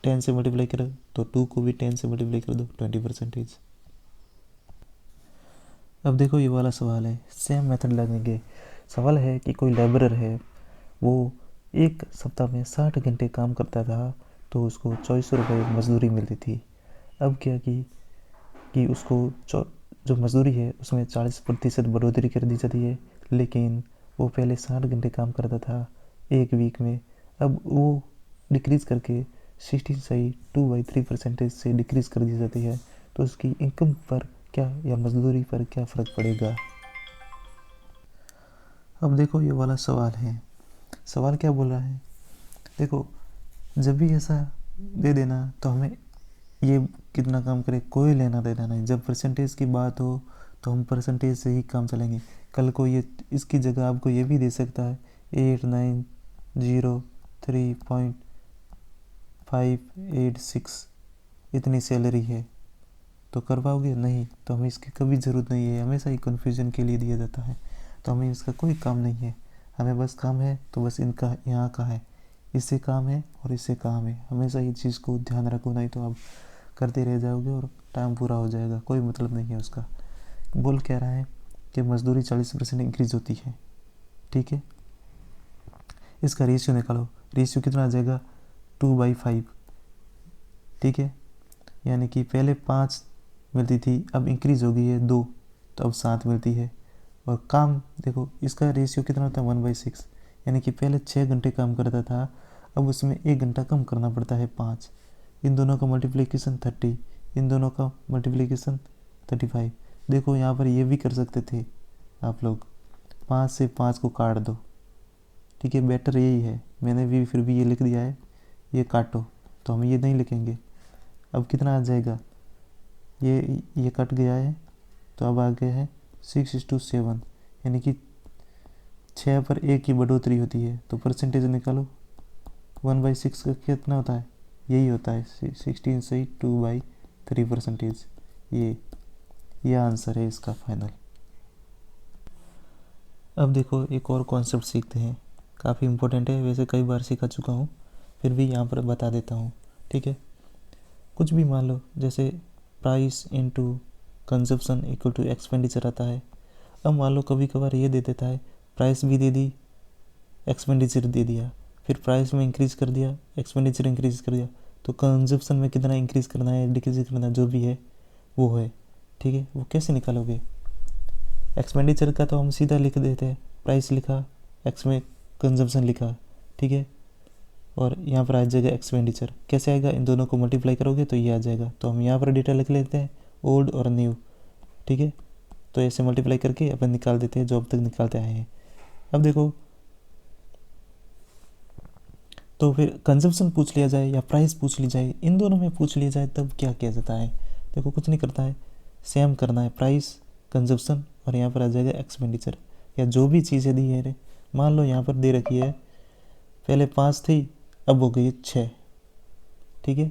10 से मल्टीप्लाई करो तो 2 को भी 10 से मल्टीप्लाई कर दो, 20%। अब देखो ये वाला सवाल है, सेम मेथड लगेंगे। सवाल है कि कोई लेबरर है, वो एक सप्ताह में 60 घंटे काम करता था तो उसको 2400 रुपये मजदूरी मिलती थी। अब क्या कि उसको जो मजदूरी है उसमें 40% बढ़ोतरी कर दी जाती है, लेकिन वो पहले 60 घंटे काम करता था एक वीक में, अब वो डिक्रीज़ करके 16.2/3% से डिक्रीज़ कर दी जाती है, तो उसकी इनकम पर क्या या मजदूरी पर क्या फ़र्क पड़ेगा। अब देखो ये वाला सवाल है, सवाल क्या बोल रहा है, देखो जब भी ऐसा दे देना तो हमें ये कितना काम करे कोई लेना देना नहीं, जब परसेंटेज की बात हो तो हम परसेंटेज से ही काम चलेंगे। कल को ये इसकी जगह आपको ये भी दे सकता है 8903.586, इतनी सैलरी है, तो कर पाओगे? नहीं। तो हमें इसकी कभी ज़रूरत नहीं है, हमेशा ही कन्फ्यूजन के लिए दिया जाता है, तो हमें इसका कोई काम नहीं है। हमें बस काम है तो बस इनका यहाँ का है, इससे काम है और इससे काम है, हमेशा ये चीज़ को ध्यान रखो, नहीं तो आप करते रह जाओगे और टाइम पूरा हो जाएगा, कोई मतलब नहीं है उसका। बोल कह रहा है कि मजदूरी 40% इंक्रीज होती है, ठीक है। इसका रेशियो निकालो, रेशियो कितना आ जाएगा? 2/5, ठीक है। यानी कि पहले 5 मिलती थी, अब इंक्रीज हो गई है 2, तो अब 7 मिलती है। और काम देखो, इसका रेशियो कितना होता है? 1/6, यानी कि पहले 6 घंटे काम करता था, अब उसमें 1 घंटा कम करना पड़ता है 5। इन दोनों का मल्टीप्लिकेशन 30, इन दोनों का मल्टीप्लिकेशन 35। देखो यहाँ पर ये भी कर सकते थे आप लोग, 5 से 5 को काट दो, ठीक है, बेटर यही है। मैंने भी फिर भी ये लिख दिया है, ये काटो, तो हम ये नहीं लिखेंगे। अब कितना आ जाएगा? ये कट गया है, तो अब आ गया है 6:7, यानी कि 6 पर 1 की बढ़ोतरी होती है, तो परसेंटेज निकालो। 1/6 का कितना होता है? यही होता है 16 से 2/3%। ये आंसर है इसका फाइनल। अब देखो एक और कॉन्सेप्ट सीखते हैं, काफ़ी इम्पोर्टेंट है, वैसे कई बार सिखा चुका हूँ, फिर भी यहाँ पर बता देता हूँ, ठीक है। कुछ भी मान लो, जैसे price into consumption equal to expenditure आता है। अब मान लो कभी कभार ये दे देता है, प्राइस भी दे दी, एक्सपेंडिचर दे दिया, फिर प्राइस में इंक्रीज़ कर दिया, एक्सपेंडिचर इंक्रीज़ कर दिया, तो कंजप्शन में कितना इंक्रीज़ करना है, डिक्रीज़ करना है, जो भी है वो है, ठीक है। वो कैसे निकालोगे? एक्सपेंडिचर का तो हम सीधा लिख देते हैं, प्राइस लिखा, एक्स में कंजप्शन लिखा, ठीक है, और यहाँ पर आ जाएगा एक्सपेंडिचर। कैसे आएगा? इन दोनों को मल्टीप्लाई करोगे तो ये आ जाएगा। तो हम यहाँ पर डेटा लिख लेते हैं, ओल्ड और न्यू, ठीक है। तो ऐसे मल्टीप्लाई करके अपन निकाल देते हैं जो अब तक निकालते आए हैं। अब देखो, तो फिर कंजप्शन पूछ लिया जाए या प्राइस पूछ ली जाए, इन दोनों में पूछ लिया जाए, तब क्या किया जाता है? देखो कुछ नहीं करता है, सेम करना है, प्राइस, कंजप्शन, और यहाँ पर आ जाएगा एक्सपेंडिचर, या जो भी चीज़ें दी है। मान लो यहाँ पर दे रखी है, पहले 5 थी, अब हो गई 6, ठीक है।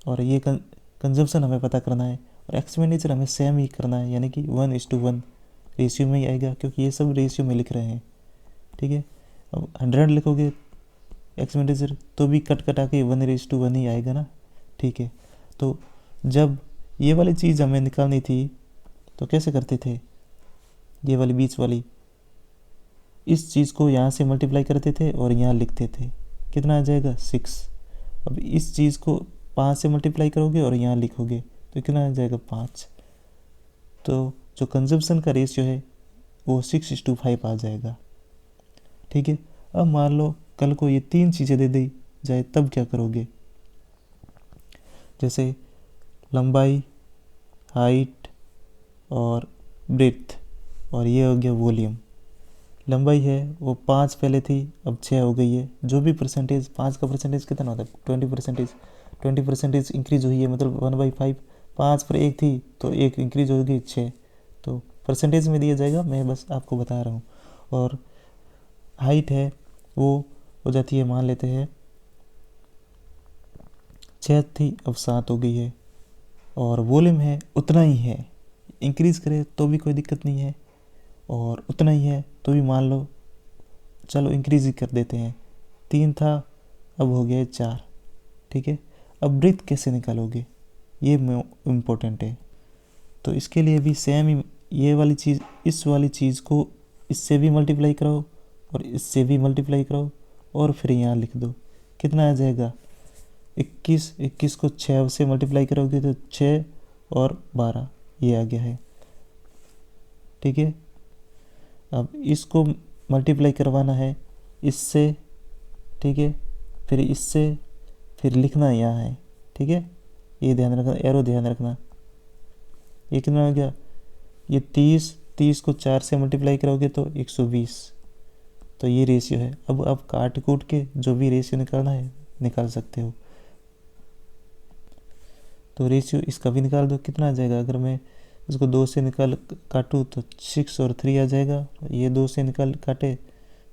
और ये कंजप्शन हमें पता करना है, और एक्सपेंडिचर हमें सेम ही करना है, यानी कि 1:1 रेशियो में ही आएगा, क्योंकि ये सब रेशियो में लिख रहे हैं, ठीक है। अब 100 लिखोगे एक्सपेंडिचर, तो भी कट कटा के 1:1 ही आएगा ना, ठीक है। तो जब ये वाली चीज़ हमें निकालनी थी, तो कैसे करते थे? ये वाली बीच वाली, इस चीज़ को यहाँ से मल्टीप्लाई करते थे और यहाँ लिखते थे, कितना आ जाएगा? 6। अब इस चीज़ को 5 से मल्टीप्लाई करोगे और यहाँ लिखोगे, तो कितना आ जाएगा? 5। तो जो कंजप्शन का रेशियो है वो 6:5 आ जाएगा, ठीक है। अब मान लो कल को ये 3 चीज़ें दे दी जाए, तब क्या करोगे? जैसे लंबाई, हाइट और ब्रेड्थ, और ये हो गया वॉल्यूम। लंबाई है वो 5 पहले थी, अब 6 हो गई है। जो भी परसेंटेज, 5 का परसेंटेज कितना होता है? 20% इंक्रीज हुई है, मतलब 1/5। 5 पर 1 थी तो 1 इंक्रीज हो गई 6, तो परसेंटेज में दिया जाएगा, मैं बस आपको बता रहा हूँ। और हाइट है वो हो जाती है, मान लेते हैं 6 थी, अब 7 हो गई है। और वॉल्यूम है उतना ही है, इंक्रीज़ करे तो भी कोई दिक्कत नहीं है, और उतना ही है तो भी मान लो, चलो इंक्रीज़ ही कर देते हैं, 3 था अब हो गया 4, ठीक है। अब ब्रेथ कैसे निकालोगे, ये इम्पोर्टेंट है। तो इसके लिए भी सेम ही, ये वाली चीज़, इस वाली चीज़ को इससे भी मल्टीप्लाई कराओ और इससे भी मल्टीप्लाई कराओ, और फिर यहाँ लिख दो, कितना आ जाएगा? 21 को 6 से मल्टीप्लाई करोगे तो 6 और 12, ये आ गया है, ठीक है। अब इसको मल्टीप्लाई करवाना है इससे, ठीक है, फिर इससे, फिर लिखना यहाँ है, ठीक है। ये ध्यान रखना, एरो ध्यान रखना। ये कितना हो गया? ये 30 को 4 से मल्टीप्लाई करोगे तो 120, तो ये रेशियो है। अब आप काट कूट के जो भी रेशियो निकालना है निकाल सकते हो। तो रेशियो इसका भी निकाल दो, कितना आ जाएगा? अगर मैं इसको 2 से काटूँ तो 6 और 3 आ जाएगा, ये 2 से काटे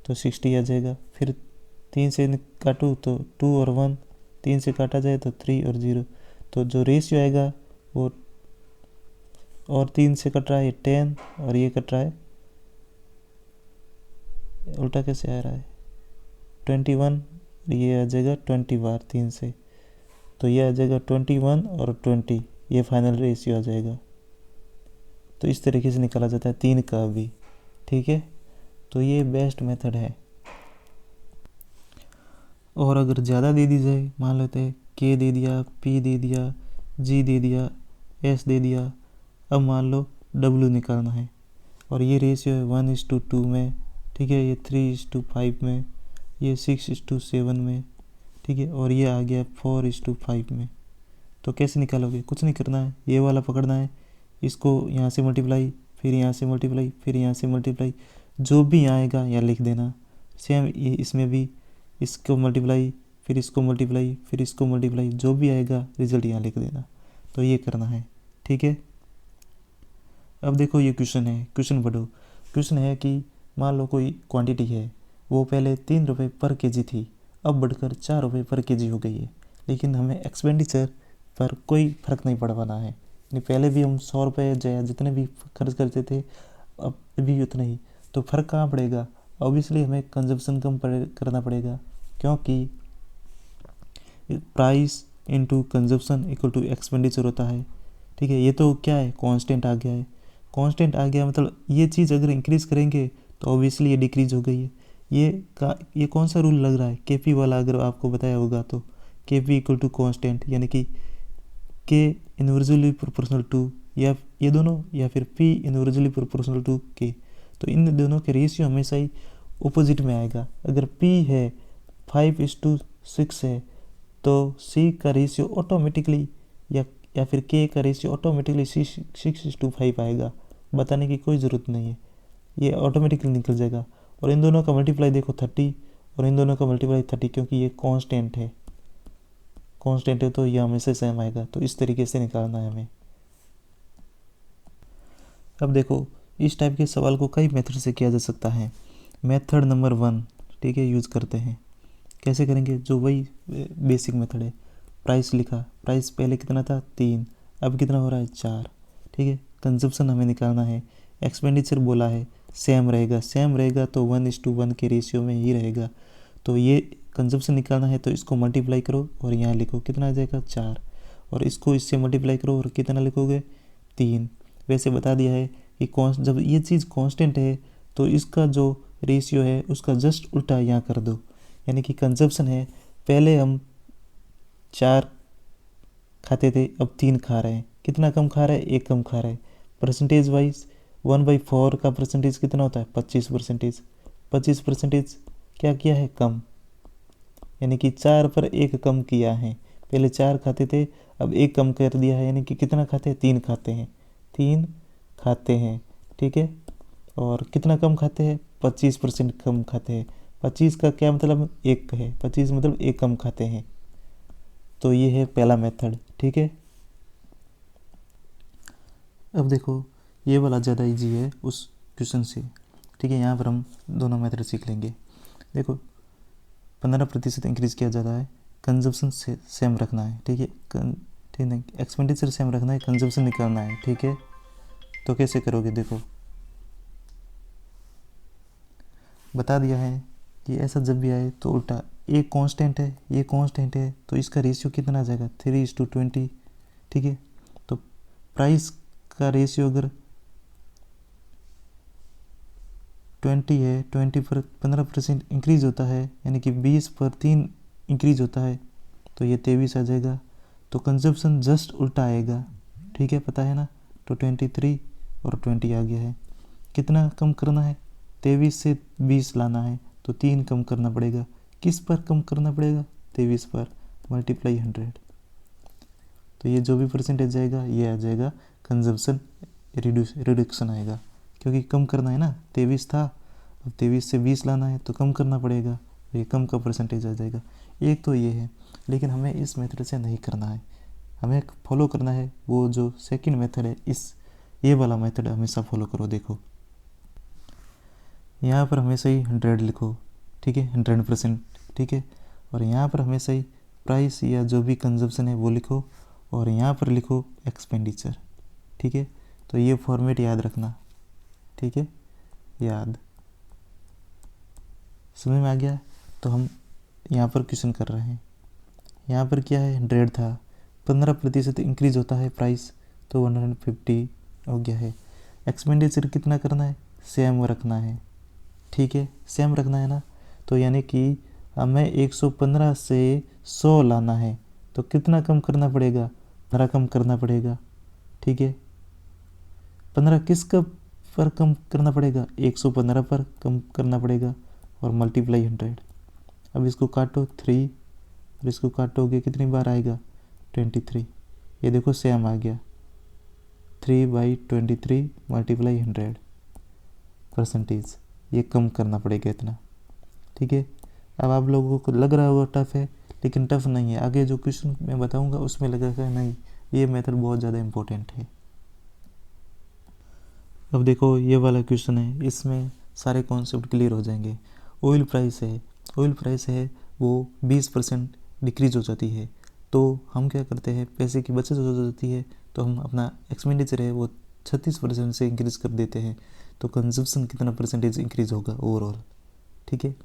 तो 60 आ जाएगा। फिर 3 से काटूँ तो 2 और 1, 3 से काटा जाए तो 3 और 0, तो जो रेशियो आएगा वो और 3 से कट रहा है 10 और ये कट रहा है, उल्टा कैसे आ रहा है 21, ये आ जाएगा 20 बार 3 से, तो ये आ जाएगा 21 और 20, ये फाइनल रेशियो आ जाएगा। तो इस तरीके से निकाला जाता है 3 का भी, ठीक है। तो ये बेस्ट मेथड है। और अगर ज़्यादा दे दी जाए, मान लेते हैं के दे दिया, पी दे दिया, जी दे दिया, एस दे दिया, अब मान लो डब्ल्यू निकालना है और ये रेशियो है 1:2 में, ठीक है, ये 3:5 में, ये 6:7 में, ठीक है, और ये आ गया 4:5 में। तो कैसे निकालोगे? कुछ नहीं करना है, ये वाला पकड़ना है, इसको यहाँ से मल्टीप्लाई, फिर यहाँ से मल्टीप्लाई, फिर यहाँ से मल्टीप्लाई, जो भी आएगा यहाँ लिख देना। सेम ये इसमें भी इसको मल्टीप्लाई, फिर इसको मल्टीप्लाई, फिर इसको मल्टीप्लाई, जो भी आएगा रिजल्ट यहाँ लिख देना। तो ये करना है, ठीक है। अब देखो ये क्वेश्चन है, क्वेश्चन पढ़ो। क्वेश्चन है कि मान लो कोई क्वांटिटी है, वो पहले 3 रुपये पर केजी थी, अब बढ़कर 4 रुपये पर केजी हो गई है, लेकिन हमें एक्सपेंडिचर पर कोई फ़र्क नहीं पड़वाना है। यानी पहले भी हम 100 रुपये या जितने भी खर्च करते थे, अब भी उतना ही, तो फ़र्क कहाँ पड़ेगा? ऑब्वियसली हमें कंजप्शन कम करना पड़ेगा, क्योंकि price into consumption equal to expenditure होता है, ठीक है। ये तो क्या है, कांस्टेंट आ गया है, कांस्टेंट आ गया मतलब ये चीज़ अगर इंक्रीज़ करेंगे तो ऑब्वियसली ये डिक्रीज हो गई है। ये कौन सा रूल लग रहा है? केपी वाला, अगर आपको बताया होगा तो केपी इक्वल टू कांस्टेंट, यानी कि के इनवर्सली प्रोपोर्शनल टू, या ये दोनों, या फिर पी इनवर्सली प्रोपोर्शनल टू के। तो इन दोनों के रेशियो हमेशा ही अपोजिट में आएगा। अगर पी है 5:6 है तो सी का रेशियो ऑटोमेटिकली या फिर के का रेशियो ऑटोमेटिकली 6:5 आएगा। बताने की कोई ज़रूरत नहीं है, ये ऑटोमेटिकली निकल जाएगा। और इन दोनों का मल्टीप्लाई देखो 30 और इन दोनों का मल्टीप्लाई 30, क्योंकि ये कांस्टेंट है, कांस्टेंट है तो ये हमेशा सेम आएगा। तो इस तरीके से निकालना है हमें। अब देखो इस टाइप के सवाल को कई मेथड से किया जा सकता है। मेथड नंबर 1, ठीक है, यूज़ करते हैं। कैसे करेंगे? जो वही बेसिक मेथड है। प्राइस लिखा, प्राइस पहले कितना था 3, अब कितना हो रहा है 4, ठीक है। कंजप्शन हमें निकालना है, एक्सपेंडिचर बोला है सेम रहेगा, सेम रहेगा तो 1:1 के रेशियो में ही रहेगा। तो ये कंजप्शन निकालना है तो इसको मल्टीप्लाई करो और यहाँ लिखो, कितना आ जाएगा 4, और इसको इससे मल्टीप्लाई करो और कितना लिखोगे 3। वैसे बता दिया है कि जब ये चीज़ कांस्टेंट है तो इसका जो रेशियो है उसका जस्ट उल्टा यहाँ कर दो। यानी कि कंजप्शन है, पहले हम 4 खाते थे, अब 3 खा रहे हैं। कितना कम खा रहे हैं? 1 कम खा रहे हैं। परसेंटेज वाइज 1/4 का परसेंटेज कितना होता है? 25%। 25% क्या किया है? कम, यानी कि 4 पर 1 कम किया है। पहले 4 खाते थे, अब 1 कम कर दिया है, यानी कि कितना खाते हैं? 3 खाते हैं, 3 खाते हैं, ठीक है। और कितना कम खाते हैं? 25% कम खाते हैं। 25 का क्या मतलब? 1 है, 25 मतलब 1 कम खाते हैं। तो ये है पहला मेथड, ठीक है। अब देखो ये वाला ज़्यादा इजी है उस क्वेश्चन से, ठीक है। यहाँ पर हम दोनों मेथड सीख लेंगे। देखो 15% इंक्रीज़ किया जा रहा है, कंजप्शन से सेम रखना है, ठीक है। ठीक है, एक्सपेंडिचर सेम रखना है, कंजप्शन निकालना है, ठीक है। तो कैसे करोगे? देखो बता दिया है कि ऐसा जब भी आए तो उल्टा, एक कांस्टेंट है, ये कांस्टेंट है, तो इसका रेशियो कितना आ जाएगा? 3:20, ठीक है। तो प्राइस का रेशियो अगर 20 है, 20 पर 15% इंक्रीज़ होता है, यानी कि 20 पर 3 इंक्रीज़ होता है, तो ये 23 आ जाएगा। तो कंजप्शन जस्ट उल्टा आएगा, ठीक है, पता है ना। तो 23 और 20 आ गया है। कितना कम करना है? 23 से 20 लाना है, तो 3 कम करना पड़ेगा। किस पर कम करना पड़ेगा? 23 पर, मल्टीप्लाई 100। तो ये जो भी परसेंटेज आएगा ये आ जाएगा कंजप्शन रिडक्शन आएगा, क्योंकि कम करना है ना। 23 था, अब 23 से 20 लाना है तो कम करना पड़ेगा, ये कम का परसेंटेज आ जाएगा। एक तो ये है, लेकिन हमें इस मेथड से नहीं करना है, हमें फॉलो करना है वो जो सेकंड मेथड है, ये वाला मेथड हमेशा फॉलो करो। देखो यहाँ पर हमेशा ही 100 लिखो, ठीक है, 100%, ठीक है। और यहाँ पर हमेशा ही प्राइस या जो भी कंजप्शन है वो लिखो, और यहाँ पर लिखो एक्सपेंडिचर। ठीक है, तो ये फॉर्मेट याद रखना। ठीक है, याद समझ में आ गया। तो हम यहाँ पर क्वेश्चन कर रहे हैं, यहाँ पर क्या है 100 था, 15% इंक्रीज होता है प्राइस, तो 150 हो गया है। एक्सपेंडिचर कितना करना है, सेम रखना है। ठीक है, सेम रखना है ना, तो यानी कि हमें 115 से 100 लाना है, तो कितना कम करना पड़ेगा, 15 कम करना पड़ेगा। ठीक है, 15 किस पर कम करना पड़ेगा, 115 पर कम करना पड़ेगा और मल्टीप्लाई 100। अब इसको काटो 3 और इसको काटोगे कितनी बार आएगा 23। ये देखो सेम आ गया, 3/23 मल्टीप्लाई 100%। ये कम करना पड़ेगा इतना। ठीक है, अब आप लोगों को लग रहा होगा टफ है, लेकिन टफ नहीं है। आगे जो क्वेश्चन मैं बताऊंगा उसमें लगेगा नहीं ये मेथड बहुत ज़्यादा इम्पोर्टेंट है। अब देखो ये वाला क्वेश्चन है, इसमें सारे कॉन्सेप्ट क्लियर हो जाएंगे। ऑयल प्राइस है वो 20% डिक्रीज हो जाती है, तो हम क्या करते हैं, पैसे की बचत हो जाती है, तो हम अपना एक्सपेंडिचर है वो 36% से इंक्रीज़ कर देते हैं, तो कंजप्शन कितना परसेंटेज इंक्रीज होगा ओवरऑल। ठीक है,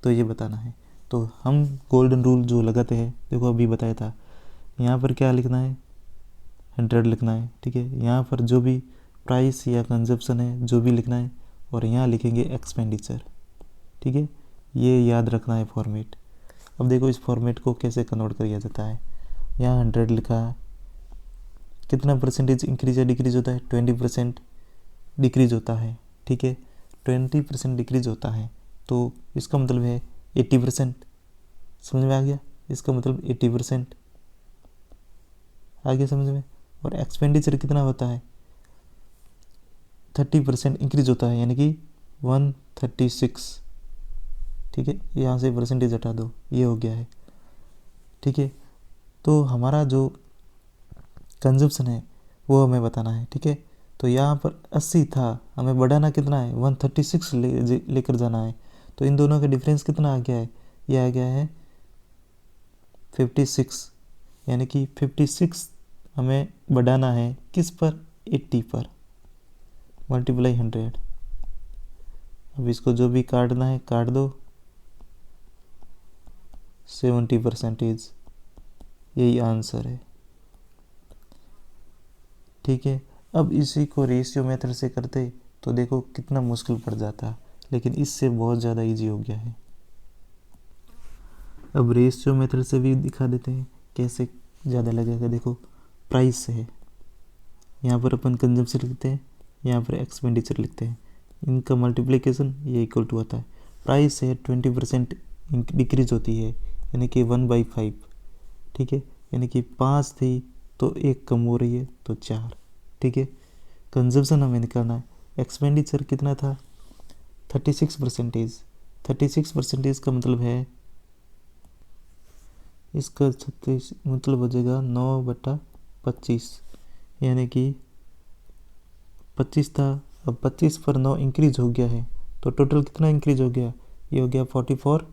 तो ये बताना है। तो हम गोल्डन रूल जो लगाते हैं, देखो अभी बताया था, यहाँ पर क्या लिखना है 100 लिखना है। ठीक है, यहाँ पर जो भी प्राइस या कंजप्शन है जो भी लिखना है, और यहाँ लिखेंगे एक्सपेंडिचर। ठीक है, ये याद रखना है फॉर्मेट। अब देखो इस फॉर्मेट को कैसे कन्वर्ट किया जाता है। यहाँ 100 लिखा है, कितना परसेंटेज इंक्रीज या डिक्रीज होता है, 20% डिक्रीज होता है। ठीक है, 20% डिक्रीज होता है, तो इसका मतलब है 80%। समझ में आ गया, इसका मतलब 80% आ गया समझ में। और एक्सपेंडिचर कितना होता है, 30% इंक्रीज होता है, यानी कि 136। ठीक है, यहाँ से परसेंटेज हटा दो, ये हो गया है। ठीक है, तो हमारा जो कंजप्शन है वो हमें बताना है। ठीक है, तो यहाँ पर 80 था, हमें बढ़ाना कितना है 136 लेकर जाना है, तो इन दोनों का डिफरेंस कितना आ गया है, ये आ गया है 56। यानी कि 56 हमें बढ़ाना है किस पर, 80 पर, मल्टीप्लाई 100। अब इसको जो भी काटना है काट दो, 70%, यही आंसर है। ठीक है, अब इसी को रेशियो मेथड से करते तो देखो कितना मुश्किल पड़ जाता, लेकिन इससे बहुत ज़्यादा इजी हो गया है। अब रेशियो मेथड से भी दिखा देते हैं कैसे ज़्यादा लगेगा। देखो प्राइस है, यहाँ पर अपन कंजम्पशन लिखते हैं, यहाँ पर एक्सपेंडिचर लिखते हैं, इनका मल्टीप्लिकेशन ये इक्वल टू आता है। प्राइस है 20% डिक्रीज होती है, यानी कि 1/5। ठीक है, यानी कि 5 थी तो 1 कम हो रही है, तो 4। ठीक है, कंजम्पशन हमें निकालना है। एक्सपेंडिचर कितना था 36%। 36% का मतलब है, इसका 36 मतलब हो जाएगा 9/25, यानी कि 25 था, अब 25 पर 9 इंक्रीज हो गया है, तो टोटल कितना इंक्रीज हो गया, ये हो गया 44,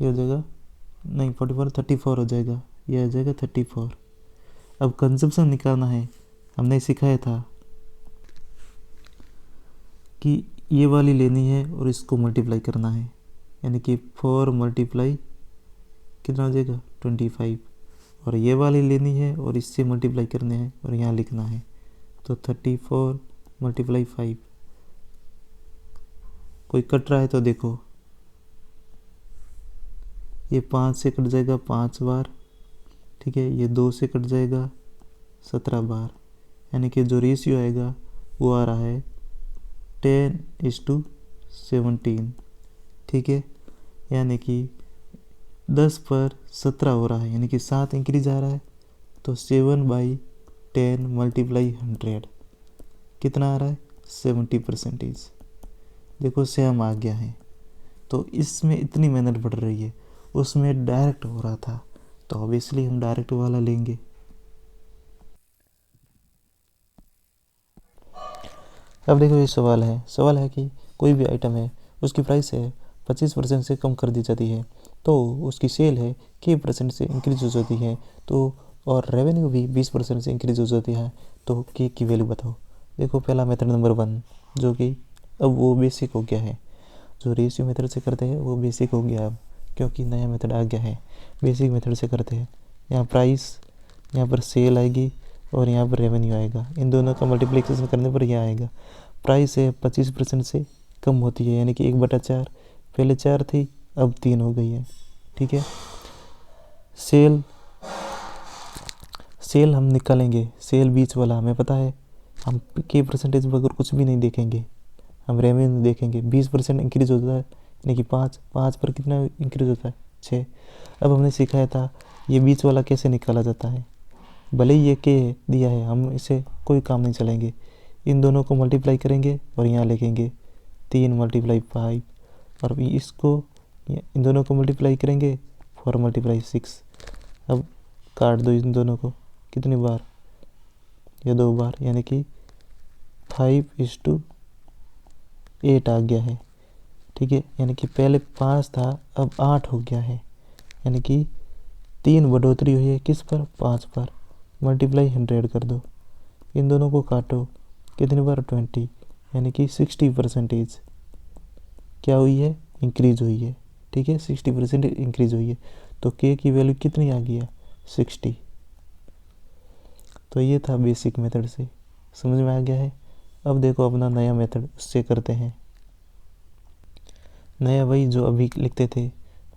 ये हो जाएगा नहीं 44 34 हो जाएगा, ये आ जाएगा 34। अब कंजप्शन निकालना है, हमने सिखाया था कि ये वाली लेनी है और इसको मल्टीप्लाई करना है, यानी कि 4 मल्टीप्लाई कितना हो जाएगा 25, और ये वाली लेनी है और इससे मल्टीप्लाई करने हैं और यहाँ लिखना है, तो 34 मल्टीप्लाई 5। कोई कट रहा है तो देखो, ये 5 से कट जाएगा 5 बार। ठीक है, ये 2 से कट जाएगा 17 बार, यानी कि जो रेशियो आएगा वो आ रहा है 10:17। ठीक है, यानी कि 10 पर 17 हो रहा है, यानी कि 7 इंक्रीज आ रहा है, तो 7/10 मल्टीप्लाई 100 कितना आ रहा है 70%। देखो सेम आ गया है, तो इसमें इतनी मेहनत बढ़ रही है, उसमें डायरेक्ट हो रहा था, तो ऑब्वियसली हम डायरेक्ट वाला लेंगे। अब देखो ये सवाल है कि कोई भी आइटम है उसकी प्राइस है 25% से कम कर दी जाती है, तो उसकी सेल है k% से इंक्रीज हो जाती है, तो और रेवेन्यू भी 20% से इंक्रीज हो जाती है, तो के की वैल्यू बताओ। देखो पहला मेथड नंबर 1 जो कि अब वो बेसिक हो गया है, जो रेशियो मेथड से करते हैं वो बेसिक हो गया अब, क्योंकि नया मेथड आ गया है। बेसिक मेथड से करते हैं, यहाँ प्राइस, यहाँ पर सेल आएगी और यहाँ पर रेवेन्यू आएगा। इन दोनों का मल्टीप्लिकेशन करने पर यह आएगा। प्राइस है 25% से कम होती है, यानी कि 1/4, पहले 4 थी अब 3 हो गई है। ठीक है, सेल हम निकालेंगे, सेल बीच वाला हमें पता है, हम के परसेंटेज वगैरह कुछ भी नहीं देखेंगे, हम रेवेन्यू देखेंगे। 20% इंक्रीज होता है, यानी कि 5 पर कितना इंक्रीज होता है 6। अब हमने सिखाया था ये बीच वाला कैसे निकाला जाता है। भले ही ये के दिया है, हम इसे कोई काम नहीं चलेंगे, इन दोनों को मल्टीप्लाई करेंगे और यहाँ लिखेंगे 3 × 5, और इसको इन दोनों को मल्टीप्लाई करेंगे 4 × 6। अब काट दो इन दोनों को, कितनी बार, या 2 बार, यानी कि 5:8 आ गया है। ठीक है, यानी कि पहले 5 था अब 8 हो गया है, यानी कि 3 बढ़ोतरी हुई है किस पर, 5 पर। मल्टीप्लाई 100 कर दो, इन दोनों को काटो, कितनी बार, 20, यानी कि 60% क्या हुई है, इंक्रीज हुई है। ठीक है, 60% इंक्रीज हुई है, तो के की वैल्यू कितनी आ गई है, 60। तो ये था बेसिक मेथड से, समझ में आ गया है। अब देखो अपना नया मेथड, उससे करते हैं। नया वही जो अभी लिखते थे,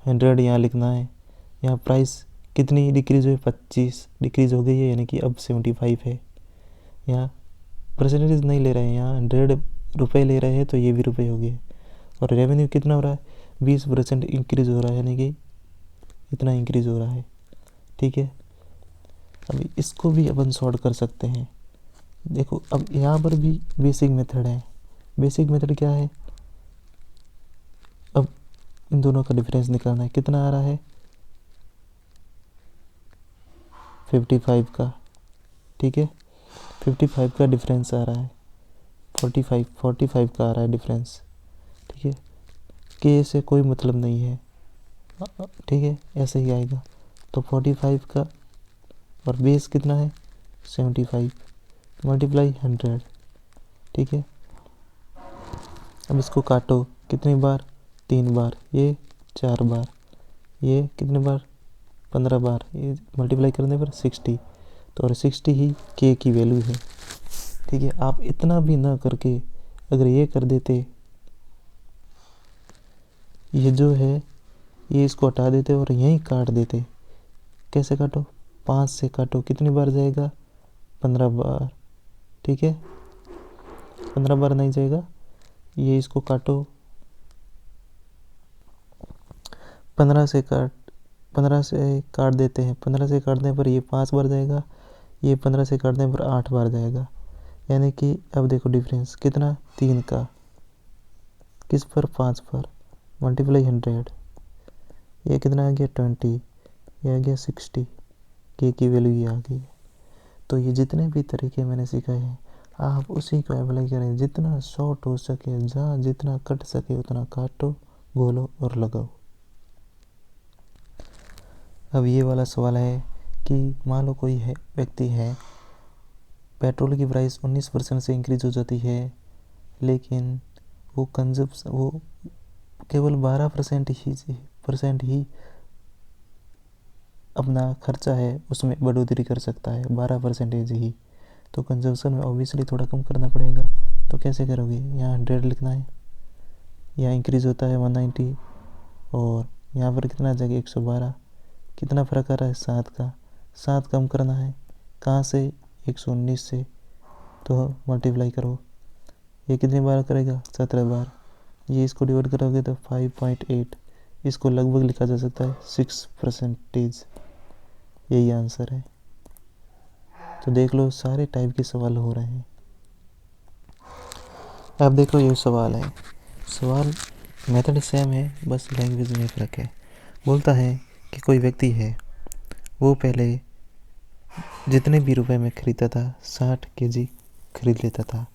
100 यहाँ लिखना है। यहाँ प्राइस कितनी डिक्रीज हुई, 25 डिक्रीज हो गई है, यानी कि अब 75 है। यहाँ परसेंटेज नहीं ले रहे हैं, यहाँ 100 रुपये ले रहे हैं, तो ये भी रुपये हो गए। और रेवेन्यू कितना हो रहा है, 20% इंक्रीज हो रहा है, यानी कि इतना इंक्रीज हो रहा है। ठीक है, अभी इसको भी अपन सॉर्ट कर सकते हैं। देखो अब यहाँ पर भी बेसिक मेथड है। बेसिक मेथड क्या है, अब इन दोनों का डिफरेंस निकालना है, कितना आ रहा है, 55 का। ठीक है, 55 का डिफरेंस आ रहा है, 45 का आ रहा है डिफरेंस। ठीक है, के से कोई मतलब नहीं है, ठीक है, ऐसे ही आएगा। तो 45 का और बेस कितना है, 75 मल्टीप्लाई 100। ठीक है, अब इसको काटो, कितनी बार, 3 बार, ये 4 बार, ये कितने बार, 15 बार, ये मल्टीप्लाई करने पर 60। तो और 60 ही के की वैल्यू है। ठीक है, आप इतना भी ना करके अगर ये कर देते, ये जो है ये इसको हटा देते और यहीं काट देते। कैसे काटो, 5 से काटो, कितनी बार जाएगा, 15 बार। ठीक है, 15 बार नहीं जाएगा, ये इसको काटो, 15 से काट देते हैं। 15 से काटने पर ये 5 बार जाएगा, ये 15 से काटने पर 8 बार जाएगा, यानी कि अब देखो डिफरेंस कितना, 3 का, किस पर, 5 पर। मल्टीप्लाई 100, ये कितना आ गया, 20, ये आ गया 60, के की वैल्यू ये आ गई है। तो ये जितने भी तरीके मैंने सिखाए हैं आप उसी को अप्लाई करें, जितना शॉर्ट हो सके, जहाँ जितना कट सके उतना काटो, घोलो और लगाओ। अब ये वाला सवाल है कि मान लो कोई है व्यक्ति है, पेट्रोल की प्राइस 19% से इंक्रीज हो जाती है, लेकिन वो केवल 12% ही अपना खर्चा है उसमें बढ़ोतरी कर सकता है, 12% ही। तो कंजम्पशन में ऑब्वियसली थोड़ा कम करना पड़ेगा। तो कैसे करोगे, यहाँ 100 लिखना है, यहाँ इंक्रीज होता है 190, और यहाँ पर कितना आ जाएगा, 112। कितना फ़र्क आ रहा है, 7 का। 7 कम करना है, कहाँ से, 119 से। तो मल्टीप्लाई करो, ये कितनी बार करेगा, 17 बार। ये इसको डिवाइड करोगे तो 5.8, इसको लगभग लिखा जा सकता है 6%। यही आंसर है। तो देख लो सारे टाइप के सवाल हो रहे हैं। अब देखो ये सवाल है, सवाल मेथड सेम है, बस लैंग्वेज में फ़र्क है। बोलता है कि कोई व्यक्ति है, वो पहले जितने भी रुपए में ख़रीदता था 60 kg खरीद लेता था।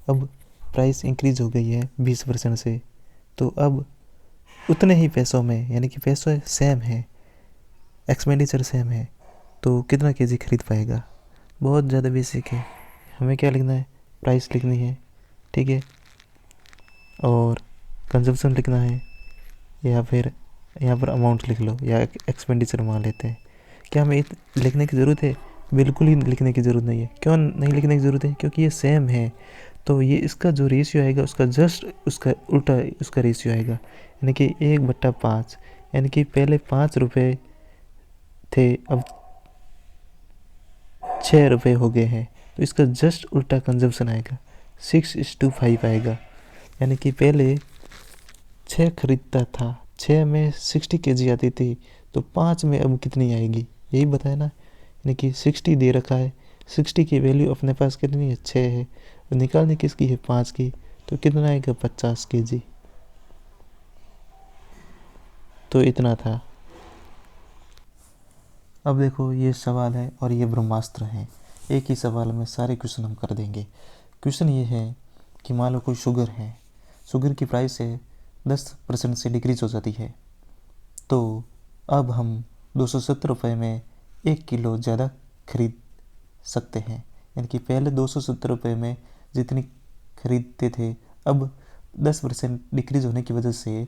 अब प्राइस इंक्रीज़ हो गई है 20% से, तो अब उतने ही पैसों में, यानी कि पैसे सेम है, एक्सपेंडिचर सेम है, तो कितना केजी खरीद पाएगा। बहुत ज़्यादा बेसिक है। हमें क्या लिखना है, प्राइस लिखनी है, ठीक है, और कंजम्पशन लिखना है, या फिर यहाँ पर अमाउंट लिख लो, या एक्सपेंडिचर मान लेते हैं। क्या हमें लिखने की ज़रूरत है? बिल्कुल ही लिखने की ज़रूरत नहीं है। क्यों नहीं लिखने की ज़रूरत है? क्योंकि ये सेम है। तो ये इसका जो रेशियो आएगा उसका जस्ट उसका उल्टा उसका रेशियो आएगा, यानी कि 1/5, यानी कि पहले 5 रुपये थे, अब 6 रुपये हो गए हैं। तो इसका जस्ट उल्टा कंजम्पशन आएगा, 6:5 आएगा। यानी कि पहले 6 खरीदता था, 6 में 60 केजी आती थी, तो 5 में अब कितनी आएगी, यही बताया ना। यानी कि 60 दे रखा है, 60 की वैल्यू अपने पास कितनी है, 6 है, और निकालनी किसकी है, 5 की। तो कितना आएगा, 50 केजी। तो इतना था। अब देखो ये सवाल है और ये ब्रह्मास्त्र है। एक ही सवाल में सारे क्वेश्चन हम कर देंगे। क्वेश्चन ये है कि मान लो कोई शुगर है, शुगर की प्राइस है 10% से डिक्रीज हो जाती है, तो अब हम 270 रुपये में 1 किलो ज़्यादा खरीद सकते हैं। यानी कि पहले 270 रुपये में जितनी खरीदते थे, अब 10% डिक्रीज होने की वजह से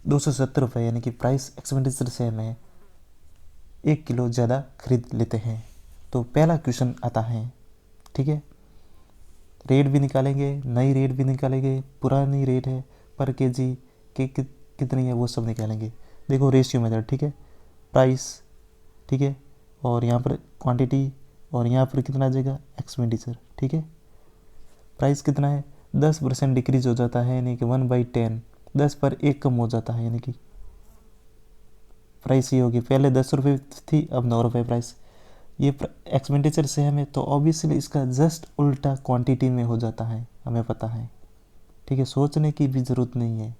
270 रुपये, यानी कि प्राइस एक्सपेंडिचर से हमें 1 किलो ज़्यादा खरीद लेते हैं। तो पहला क्वेश्चन आता है, ठीक है, रेट भी निकालेंगे, नई रेट भी निकालेंगे, पुरानी रेट है पर केजी कितनी है वो सब निकालेंगे। देखो रेशियो मेथड, ठीक है, प्राइस, ठीक है, और यहाँ पर क्वांटिटी, और यहाँ पर कितना आ जाएगा, एक्सपेंडिचर, ठीक है। प्राइस कितना है, 10% डिक्रीज हो जाता है, यानी कि 1/10, 10 पर 1 कम हो जाता है, यानी कि प्राइस ये होगी, पहले 10 रुपये थी, अब 9 रुपये प्राइस। ये एक्सपेंडिचर से हमें, तो ऑब्वियसली इसका जस्ट उल्टा क्वांटिटी में हो जाता है, हमें पता है, ठीक है, सोचने की भी ज़रूरत नहीं है,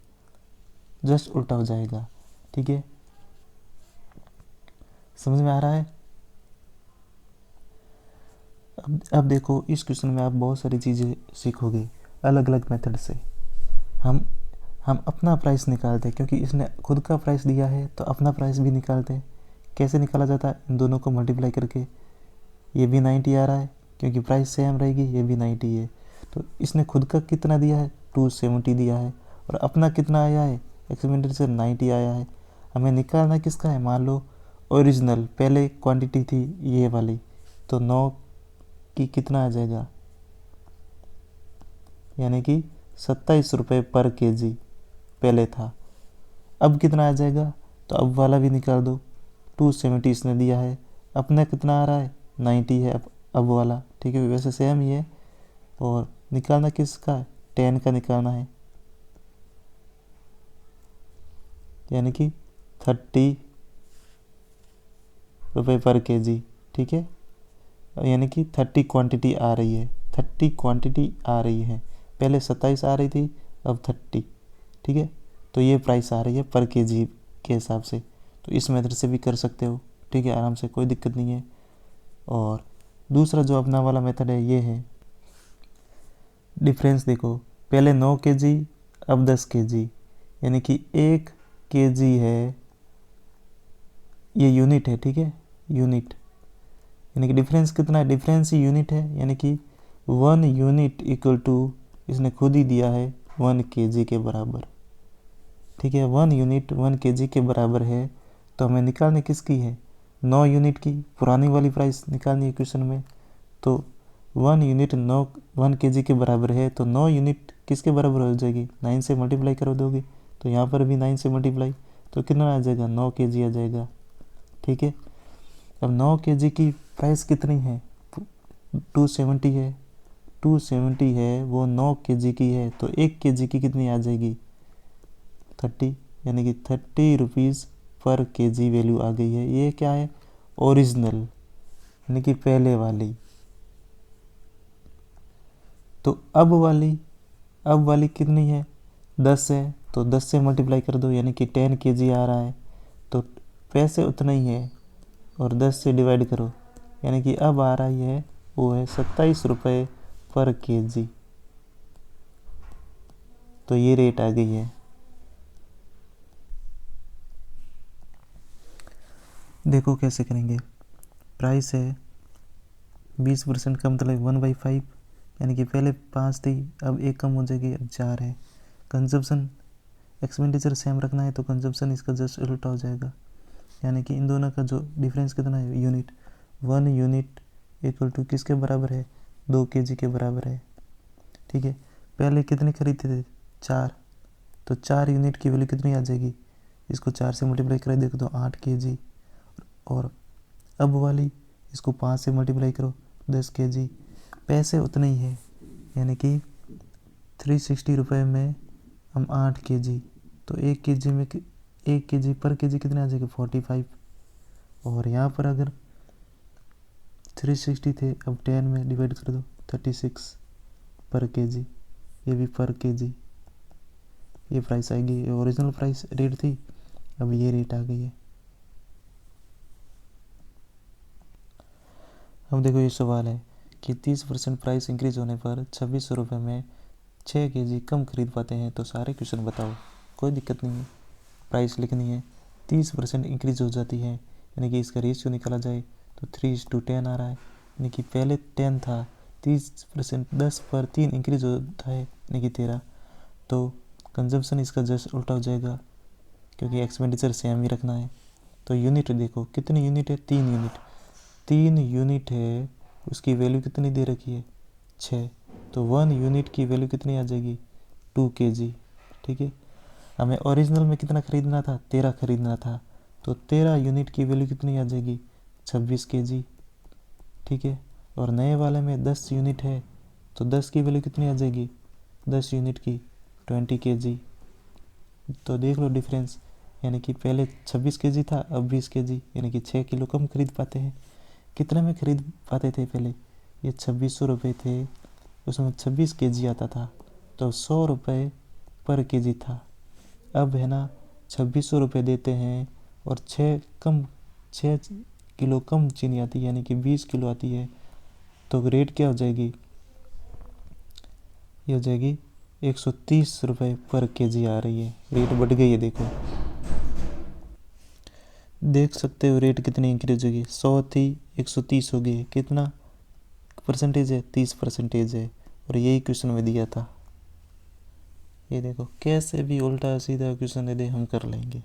जस्ट उल्टा हो जाएगा, ठीक है। समझ में आ रहा है। अब देखो इस क्वेश्चन में आप बहुत सारी चीज़ें सीखोगे अलग अलग मेथड से। हम अपना प्राइस निकालते हैं, क्योंकि इसने खुद का प्राइस दिया है तो अपना प्राइस भी निकालते हैं। कैसे निकाला जाता है, इन दोनों को मल्टीप्लाई करके। ये भी 90 आ रहा है, क्योंकि प्राइस सेम रहेगी, ये भी 90 है, तो इसने खुद का कितना दिया है, 270 दिया है, और अपना कितना आया है, एक्सपेंडिचर 90 आया है। हमें निकालना किसका है, मान लो ओरिजिनल पहले क्वांटिटी थी ये वाली, तो 9 की कितना आ जाएगा, यानी कि 27 रुपये पर केजी पहले था। अब कितना आ जाएगा, तो अब वाला भी निकाल दो, 270 इसने दिया है, अपना कितना आ रहा है, 90 है अब वाला, ठीक है, वैसे सेम ही है। और निकालना किसका है, 10 का निकालना है, यानी कि 30 रुपये पर केजी, ठीक है, यानी कि 30 क्वांटिटी आ रही है, 30 क्वांटिटी आ रही है, पहले 27 आ रही थी, अब 30, ठीक है। तो ये प्राइस आ रही है पर केजी के हिसाब से। तो इस मेथड से भी कर सकते हो, ठीक है, आराम से, कोई दिक्कत नहीं है। और दूसरा जो अपना वाला मेथड है, ये है डिफरेंस। देखो पहले 9 केजी, अब 10 केजी, यानी कि 1 केजी है, ये यूनिट है, ठीक है, यूनिट, यानी कि डिफरेंस कितना है, डिफरेंस ही यूनिट है, यानी कि 1 यूनिट इक्वल टू, इसने खुद ही दिया है 1 केजी के बराबर, ठीक है, 1 यूनिट 1 केजी के बराबर है। तो हमें निकालनी किसकी है, 9 यूनिट की, पुरानी वाली प्राइस निकालनी है क्वेश्चन में। तो 1 यूनिट 1 केजी के बराबर है, तो 9 यूनिट किसके बराबर हो जाएगी, 9 से मल्टीप्लाई कर दोगे, तो यहाँ पर भी 9 से मल्टीप्लाई, तो कितना आ जाएगा, 9 केजी आ जाएगा, ठीक है। अब 9 केजी की प्राइस कितनी है, 270 है, 270 है, वो 9 केजी की है, तो 1 केजी की कितनी आ जाएगी, 30, यानी कि 30 रुपीज़ पर केजी वैल्यू आ गई है। ये क्या है, ओरिजिनल, यानी कि पहले वाली। तो अब वाली कितनी है, 10 है, तो 10 से मल्टीप्लाई कर दो, यानी कि 10 केजी आ रहा है, तो पैसे उतना ही है, और 10 से डिवाइड करो, यानी कि अब आ रहा है वो है 27 रुपये पर केजी। तो ये रेट आ गई है। देखो कैसे करेंगे, प्राइस है 20% का मतलब 1/5, यानी कि पहले 5 थी, अब 1 कम हो जाएगी, अब 4 है। कंजप्शन एक्सपेंडिचर सेम रखना है तो कंजप्शन इसका जस्ट उल्टा हो जाएगा, यानी कि इन दोनों का जो डिफरेंस कितना है यूनिट, 1 यूनिट इक्वल टू किसके बराबर है, 2 kg के बराबर है। ठीक है, पहले कितने खरीदते थे, 4, तो 4 यूनिट की वैल्यू कितनी आ जाएगी, इसको 4 से मल्टीप्लाई करा देखो तो 8 kg, और अब वाली इसको 5 से मल्टीप्लाई करो 10 kg, पैसे उतने ही है, यानी कि 360 रुपये में हम 8 kg, तो 1 kg में 1 kg पर kg कितने आ जाएगा 45, और यहाँ पर अगर 360 थे, अब 10 में डिवाइड कर दो 36 पर kg, ये भी पर kg, ये प्राइस आएगी, ओरिजिनल प्राइस रेट थी, अब ये रेट आ गई है। अब देखो ये सवाल है कि 30% प्राइस इंक्रीज होने पर 2600 रुपये में 6 kg कम खरीद पाते हैं, तो सारे क्वेश्चन बताओ। कोई दिक्कत नहीं है, प्राइस लिखनी है, 30% इंक्रीज हो जाती है, यानी कि इसका रेशियो निकाला जाए तो 3:10 आ रहा है, यानी कि पहले 10 था, 30% 10 पर 3 इंक्रीज होता है, यानी कि 13, तो कंजम्पशन इसका जस्ट उल्टा हो जाएगा, क्योंकि एक्सपेंडिचर सेम ही रखना है। तो यूनिट देखो कितनी यूनिट है, 3 यूनिट, 3 यूनिट है, उसकी वैल्यू कितनी दे रखी है 6, तो 1 यूनिट की वैल्यू कितनी आ जाएगी 2 kg। ठीक है, हमें ओरिजिनल में कितना खरीदना था, 13 खरीदना था, तो 13 यूनिट की वैल्यू कितनी आ जाएगी 26 kg। ठीक है, और नए वाले में 10 यूनिट है, तो 10 की वैल्यू कितनी आ जाएगी 10 यूनिट की 20 kg। तो देख लो डिफरेंस, यानी कि पहले 26 kg था, अब 20 kg, यानी कि 6 किलो कम खरीद पाते हैं। कितने में खरीद पाते थे पहले, ये 2600 रुपये थे, उसमें 26 kg आता था, तो 100 रुपये पर kg था। अब है ना 2600 रुपये देते हैं और 6 किलो कम चीनी आती है, यानी कि 20 किलो आती है, तो रेट क्या हो जाएगी, ये हो जाएगी 130 रुपये पर kg आ रही है, रेट बढ़ गई है। देखो देख सकते हो रेट कितनी इंक्रीज होगी, 100 थी 130 हो गई है, कितना परसेंटेज है 30% है, और यही क्वेश्चन में दिया था। ये देखो कैसे भी उल्टा सीधा क्वेश्चन दे दे हम कर लेंगे।